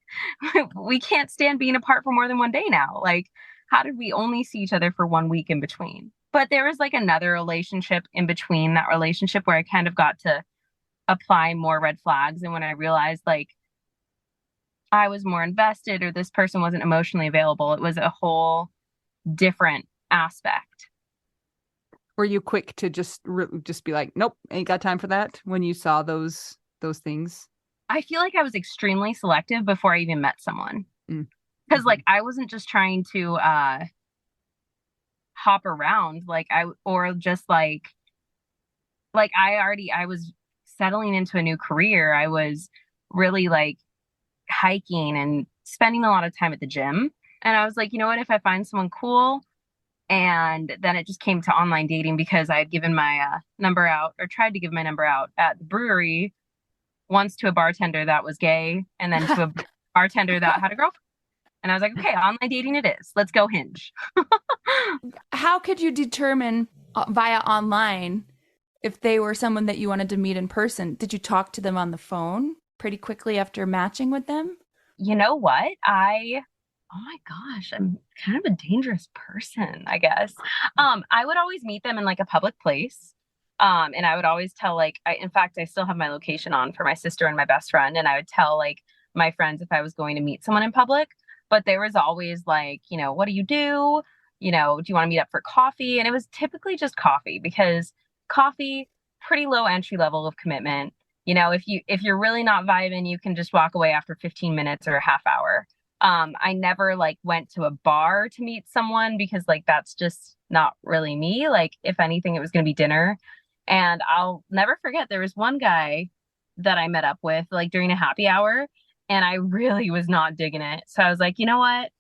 we can't stand being apart for more than one day now. Like, how did we only see each other for 1 week in between? But there was like another relationship in between that relationship where I kind of got to apply more red flags. And when I realized like I was more invested or this person wasn't emotionally available, it was a whole different aspect. Were you quick to just be like, nope, ain't got time for that when you saw those things? I feel like I was extremely selective before I even met someone. Mm. Because like I wasn't just trying to hop around like I or just like I was settling into a new career. I was really like hiking and spending a lot of time at the gym. And I was like, you know what, if I find someone cool, and then it just came to online dating because I had given my number out or tried to give my number out at the brewery once to a bartender that was gay and then to a bartender that had a girlfriend. And I was like, okay, online dating it is. Let's go Hinge. How could you determine via online if they were someone that you wanted to meet in person? Did you talk to them on the phone pretty quickly after matching with them? You know what? Oh my gosh, I'm kind of a dangerous person, I guess. I would always meet them in like a public place. And I would always tell like in fact I still have my location on for my sister and my best friend, and I would tell like my friends if I was going to meet someone in public. But there was always like, what do you do? Do you want to meet up for coffee? And it was typically just coffee because coffee, pretty low entry level of commitment. If you're really not vibing, you can just walk away after 15 minutes or a half hour. I never like went to a bar to meet someone because like that's just not really me. Like if anything, it was going to be dinner. And I'll never forget there was one guy that I met up with like during a happy hour and I really was not digging it. So I was like, you know what?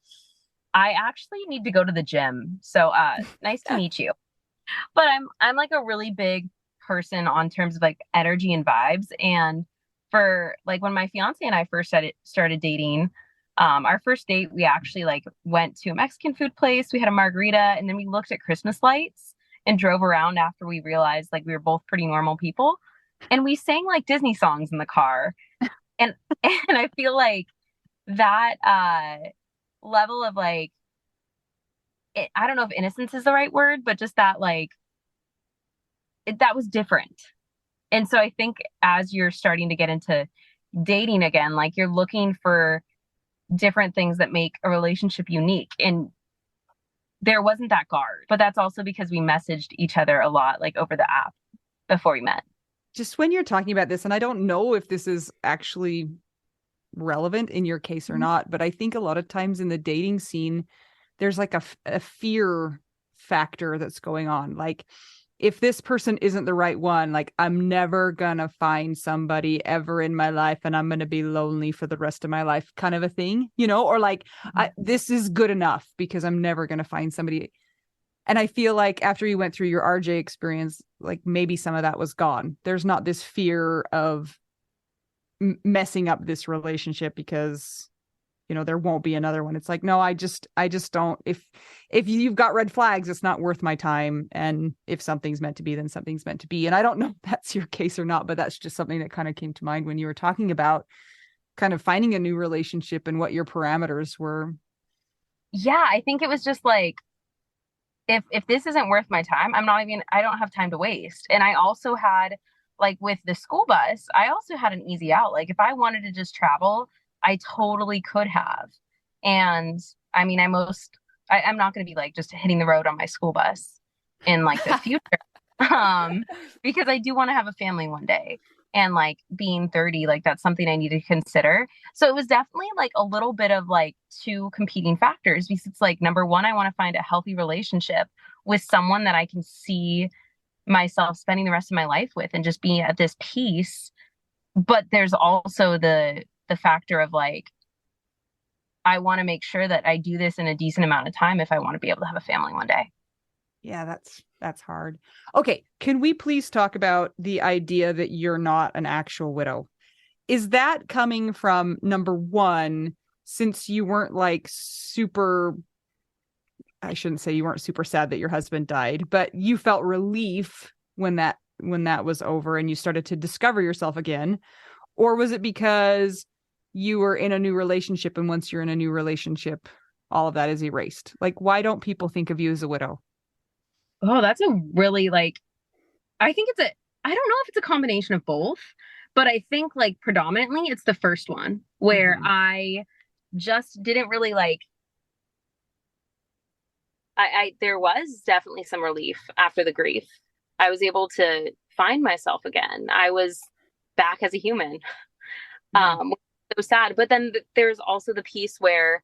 I actually need to go to the gym. So nice to meet you. But I'm like a really big person on terms of like energy and vibes. And for like when my fiance and I first started dating, our first date, we actually like went to a Mexican food place. We had a margarita and then we looked at Christmas lights and drove around after we realized like we were both pretty normal people. And we sang like Disney songs in the car. And and I feel like that level of like I don't know if innocence is the right word, but just that like that was different. And so I think as you're starting to get into dating again, like you're looking for different things that make a relationship unique. And there wasn't that guard. But that's also because we messaged each other a lot, like over the app before we met. Just when you're talking about this, and I don't know if this is actually relevant in your case or not, but I think a lot of times in the dating scene, there's like a fear factor that's going on. Like, if this person isn't the right one, like, I'm never gonna find somebody ever in my life and I'm gonna be lonely for the rest of my life, kind of a thing, or like, this is good enough because I'm never gonna find somebody. And I feel like after you went through your RJ experience, like maybe some of that was gone. There's not this fear of messing up this relationship because there won't be another one. It's like, no, I just don't. If you've got red flags, it's not worth my time. And if something's meant to be, then something's meant to be. And I don't know if that's your case or not, but that's just something that kind of came to mind when you were talking about kind of finding a new relationship and what your parameters were. Yeah, I think it was just like, if this isn't worth my time, I don't have time to waste. And I also had, like, with the school bus, I also had an easy out. Like, if I wanted to just travel, I totally could have. And I mean, I'm not going to be like just hitting the road on my school bus in like the future. Because I do want to have a family one day. And like being 30, like that's something I need to consider. So it was definitely like a little bit of like two competing factors, because it's like, number one, I want to find a healthy relationship with someone that I can see myself spending the rest of my life with and just being at this peace. But there's also the factor of like, I want to make sure that I do this in a decent amount of time if I want to be able to have a family one day. Yeah, that's hard. Okay, can we please talk about the idea that you're not an actual widow? Is that coming from, number one, since you weren't like super, I shouldn't say you weren't super sad that your husband died, but you felt relief when that was over and you started to discover yourself again? Or was it because you were in a new relationship, and once you're in a new relationship, all of that is erased? Like, why don't people think of you as a widow? Oh, that's a really like, I think I don't know if it's a combination of both, but I think like predominantly it's the first one where I just didn't really like, there was definitely some relief after the grief. I was able to find myself again. I was back as a human. It was sad. But then there's also the piece where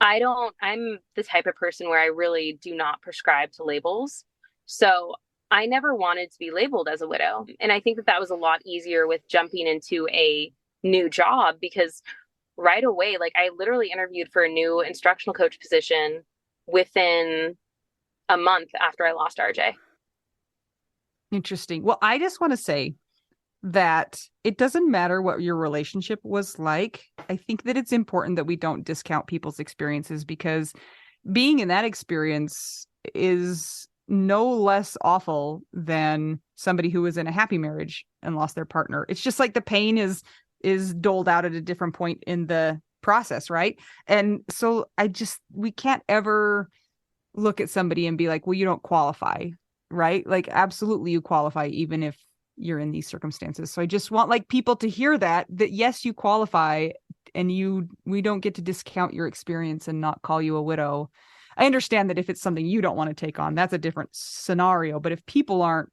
I'm the type of person where I really do not prescribe to labels. So I never wanted to be labeled as a widow. And I think that was a lot easier with jumping into a new job, because right away, like I literally interviewed for a new instructional coach position within a month after I lost RJ. Interesting. Well, I just want to say that it doesn't matter what your relationship was like. I think that it's important that we don't discount people's experiences, because being in that experience is no less awful than somebody who was in a happy marriage and lost their partner. It's just like the pain is doled out at a different point in the process, right? And so we can't ever look at somebody and be like, well, you don't qualify, right? Like, absolutely you qualify, even if you're in these circumstances. So I just want like people to hear that yes, you qualify, and we don't get to discount your experience and not call you a widow. I understand that if it's something you don't want to take on, that's a different scenario. But if people aren't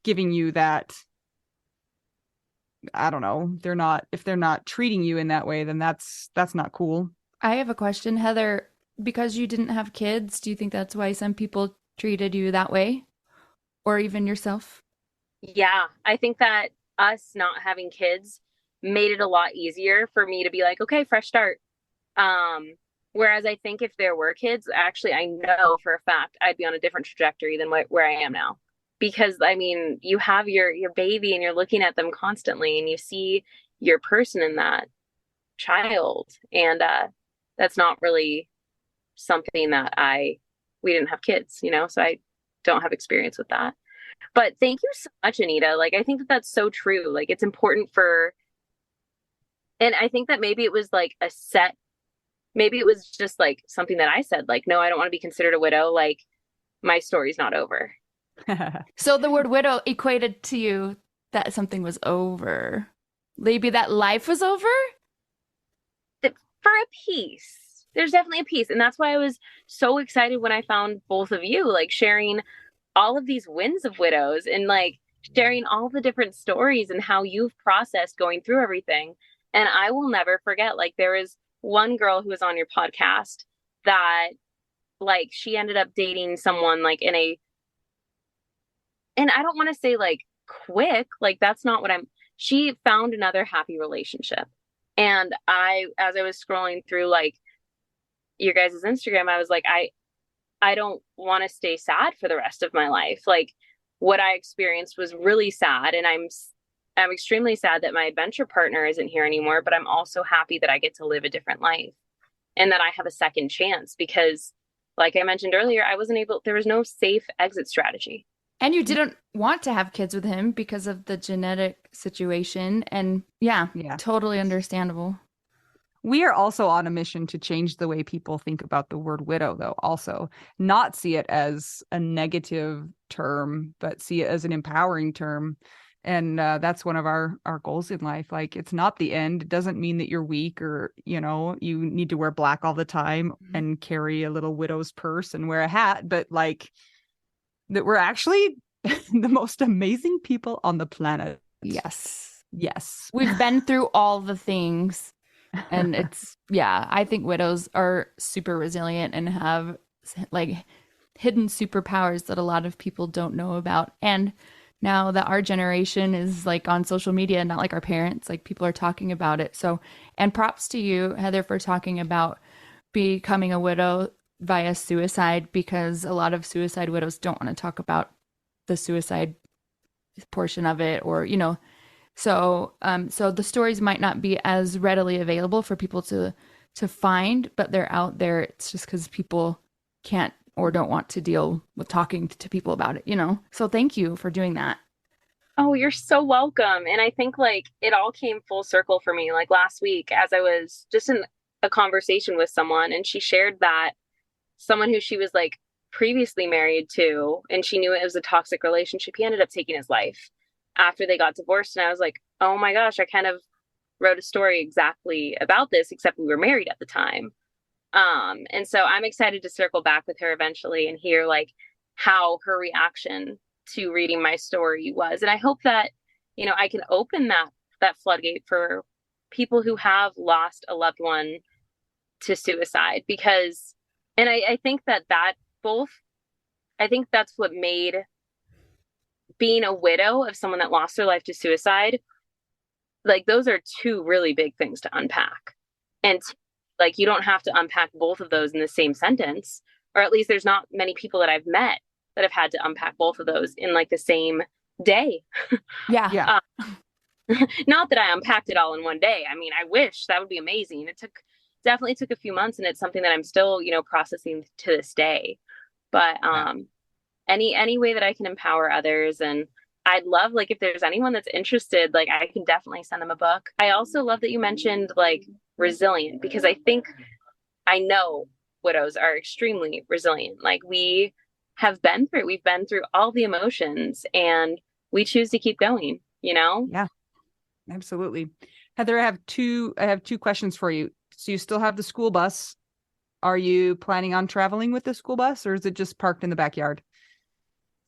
giving you that, I don't know, if they're not treating you in that way, then that's not cool. I have a question, Heather. Because you didn't have kids, do you think that's why some people treated you that way? Or even yourself? Yeah, I think that us not having kids made it a lot easier for me to be like, okay, fresh start. Whereas I think if there were kids, actually, I know for a fact I'd be on a different trajectory than where I am now. Because I mean, you have your baby and you're looking at them constantly, and you see your person in that child. And that's not really something that we didn't have kids, so I don't have experience with that. But thank you so much, Anita. Like, I think that that's so true. Like, it's important and I think that maybe it was like maybe it was just like something that I said, like, no, I don't want to be considered a widow. Like, my story's not over. So the word widow equated to you that something was over. Maybe that life was over? For a piece. there's definitely a piece. And that's why I was so excited when I found both of you, like sharing all of these wins of widows and like sharing all the different stories and how you've processed going through everything. And I will never forget, like, there was one girl who was on your podcast that, like, she ended up dating someone like and I don't want to say like quick, like, that's not what she found another happy relationship. And as I was scrolling through like your guys' Instagram, I was like, I don't want to stay sad for the rest of my life. Like, what I experienced was really sad, and I'm extremely sad that my adventure partner isn't here anymore, but I'm also happy that I get to live a different life and that I have a second chance because, like I mentioned earlier, there was no safe exit strategy. And you didn't want to have kids with him because of the genetic situation. And yeah, totally understandable. We are also on a mission to change the way people think about the word widow, though, also not see it as a negative term, but see it as an empowering term. And that's one of our goals in life. Like, it's not the end. It doesn't mean that you're weak or, you know, you need to wear black all the time and carry a little widow's purse and wear a hat. But like, that we're actually the most amazing people on the planet. Yes. Yes. We've been through all the things. And I think widows are super resilient and have like hidden superpowers that a lot of people don't know about. And now that our generation is like on social media, not like our parents, like people are talking about it. So, and props to you, Heather, for talking about becoming a widow via suicide, because a lot of suicide widows don't want to talk about the suicide portion of it, or, you know, so the stories might not be as readily available for people to find, but they're out there. It's just because people can't or don't want to deal with talking to people about it, you know? So thank you for doing that. Oh, you're so welcome. And I think like it all came full circle for me. Like last week, as I was just in a conversation with someone, and she shared that someone who she was like previously married to, and she knew it was a toxic relationship, he ended up taking his life after they got divorced. And I was like, oh my gosh, I kind of wrote a story exactly about this, except we were married at the time. And so I'm excited to circle back with her eventually and hear like how her reaction to reading my story was. And I hope that, you know, I can open that floodgate for people who have lost a loved one to suicide, because, and I think I think that's what made being a widow of someone that lost their life to suicide, like, those are two really big things to unpack. And like, you don't have to unpack both of those in the same sentence, or at least there's not many people that I've met that have had to unpack both of those in like the same day. Yeah. Not that I unpacked it all in one day. I mean, I wish that would be amazing. Definitely took a few months, and it's something that I'm still, you know, processing to this day. But any way that I can empower others, and I'd love, like, if there's anyone that's interested, like, I can definitely send them a book. I also love that you mentioned like resilient, because I know widows are extremely resilient. Like, we've been through all the emotions, and we choose to keep going, you know? Yeah, absolutely. Heather, I have two questions for you. So you still have the school bus. Are you planning on traveling with the school bus, or is it just parked in the backyard?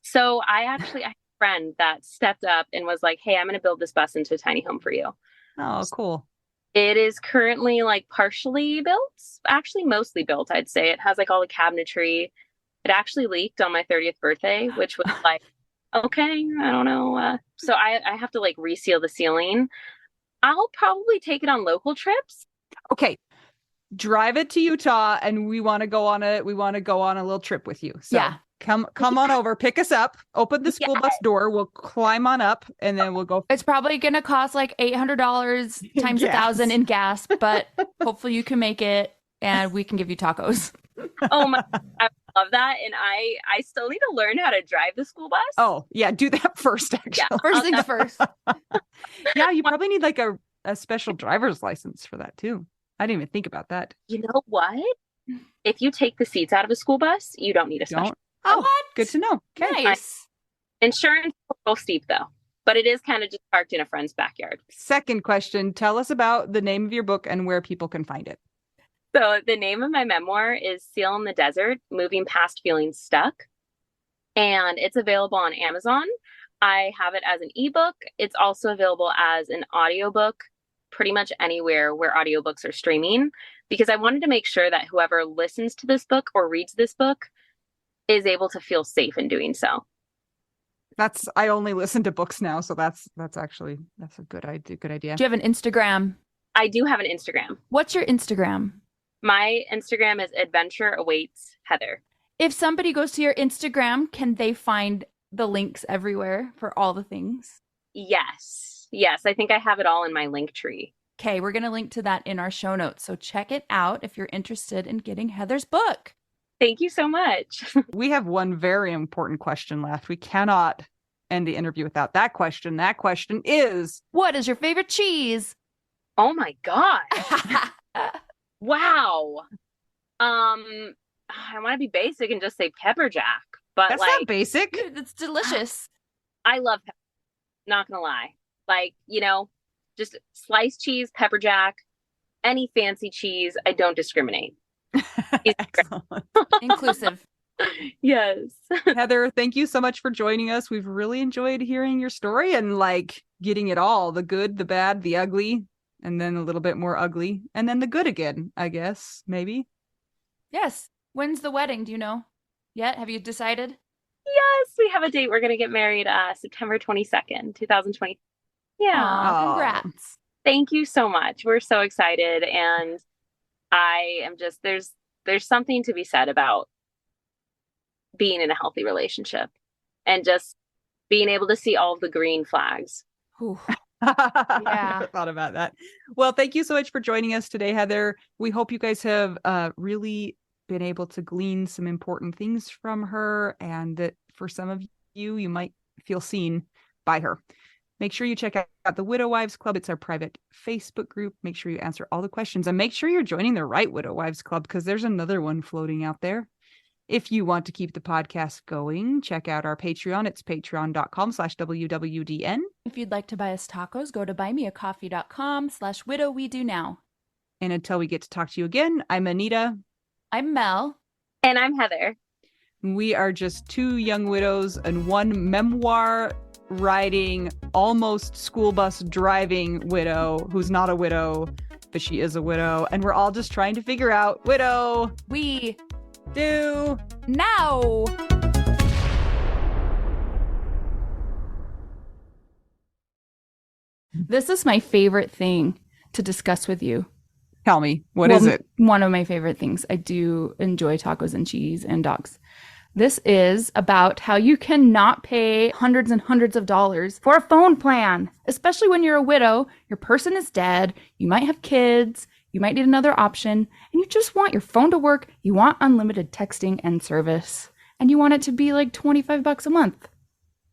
So I had a friend that stepped up and was like, hey, I'm going to build this bus into a tiny home for you. Oh, cool. It is currently like partially built, actually mostly built, I'd say. It has like all the cabinetry. It actually leaked on my 30th birthday, which was like, okay, I don't know. So I have to like reseal the ceiling. I'll probably take it on local trips. Okay. Drive it to Utah, and we want to go on a little trip with you. So yeah. Come on over, pick us up, open the school bus door. We'll climb on up, and then we'll go. It's probably going to cost like $800 times 1,000 in gas, but hopefully you can make it, and we can give you tacos. Oh my, I love that. And I still need to learn how to drive the school bus. Oh yeah. Do that first, actually. Yeah, first things first. Yeah. You probably need like a special driver's license for that too. I didn't even think about that. You know what? If you take the seats out of a school bus, you don't need a special. Oh, what? Good to know. Okay. Nice. Insurance is a little steep though, but it is kind of just parked in a friend's backyard. Second question. Tell us about the name of your book and where people can find it. So the name of my memoir is Seal in the Desert, Moving Past Feeling Stuck. And it's available on Amazon. I have it as an ebook. It's also available as an audiobook pretty much anywhere where audiobooks are streaming because I wanted to make sure that whoever listens to this book or reads this book is able to feel safe in doing so. I only listen to books now, so that's a good idea. Do you have an Instagram? I do have an Instagram. What's your Instagram? My Instagram is Adventure Awaits Heather. If somebody goes to your Instagram, can they find the links everywhere for all the things? Yes. Yes. I think I have it all in my link tree. Okay, we're going to link to that in our show notes. So check it out if you're interested in getting Heather's book. Thank you so much. We have one very important question left. We cannot end the interview without that question. That question is, what is your favorite cheese? Oh my God. Wow. I want to be basic and just say pepper jack, but that's not basic. It's delicious. I love pepper. Not gonna lie. Like, just sliced cheese, pepper jack, any fancy cheese. I don't discriminate. Excellent. Inclusive. Yes. Heather, thank you so much for joining us. We've really enjoyed hearing your story and getting it all, the good, the bad, the ugly, and then a little bit more ugly, and then the good again, I guess, maybe. Yes. When's the wedding? Do you know yet? Have you decided? Yes, we have a date. We're going to get married September 22nd, 2020. Yeah. Aww, congrats. Thank you so much. We're so excited. And I am just, there's something to be said about being in a healthy relationship and just being able to see all of the green flags. I never thought about that. Well, thank you so much for joining us today, Heather. We hope you guys have really been able to glean some important things from her, and that for some of you might feel seen by her. Make sure you check out the Widow Wives Club. It's our private Facebook group. Make sure you answer all the questions, and make sure you're joining the right Widow Wives Club because there's another one floating out there. If you want to keep the podcast going, check out our Patreon. It's patreon.com/WWDN. If you'd like to buy us tacos, go to buymeacoffee.com/widowwedonoww. And until we get to talk to you again, I'm Anita. I'm Mel. And I'm Heather. We are just two young widows and one memoir writing, almost school bus driving widow who's not a widow, but she is a widow. And we're all just trying to figure out, widow, we do now. This is my favorite thing to discuss with you. Tell me, what is it? One of my favorite things. I do enjoy tacos and cheese and dogs. This is about how you cannot pay hundreds and hundreds of dollars for a phone plan, especially when you're a widow, your person is dead, you might have kids, you might need another option, and you just want your phone to work, you want unlimited texting and service, and you want it to be like $25 a month.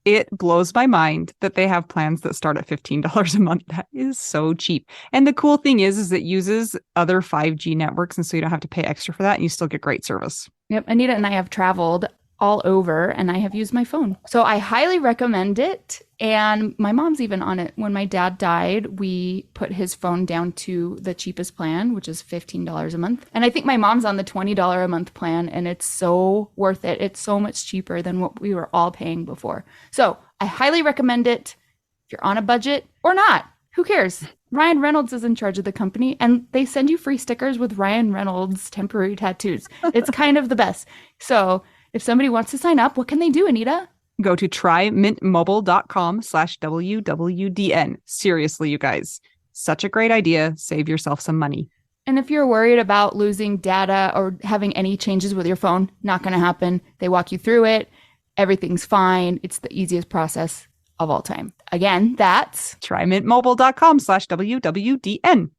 It blows my mind that they have plans that start at $15 a month. That is so cheap. And the cool thing is it uses other 5G networks, and so you don't have to pay extra for that, and you still get great service. Yep, Anita and I have traveled all over, and I have used my phone. So I highly recommend it. And my mom's even on it. When my dad died, we put his phone down to the cheapest plan, which is $15 a month. And I think my mom's on the $20 a month plan, and it's so worth it. It's so much cheaper than what we were all paying before. So I highly recommend it if you're on a budget or not. Who cares? Ryan Reynolds is in charge of the company, and they send you free stickers with Ryan Reynolds temporary tattoos. It's kind of the best. So if somebody wants to sign up, what can they do, Anita? Go to trymintmobile.com/WWDN. Seriously, you guys, such a great idea. Save yourself some money. And if you're worried about losing data or having any changes with your phone, not going to happen. They walk you through it. Everything's fine. It's the easiest process of all time. Again, that's trymintmobile.com/WWDN.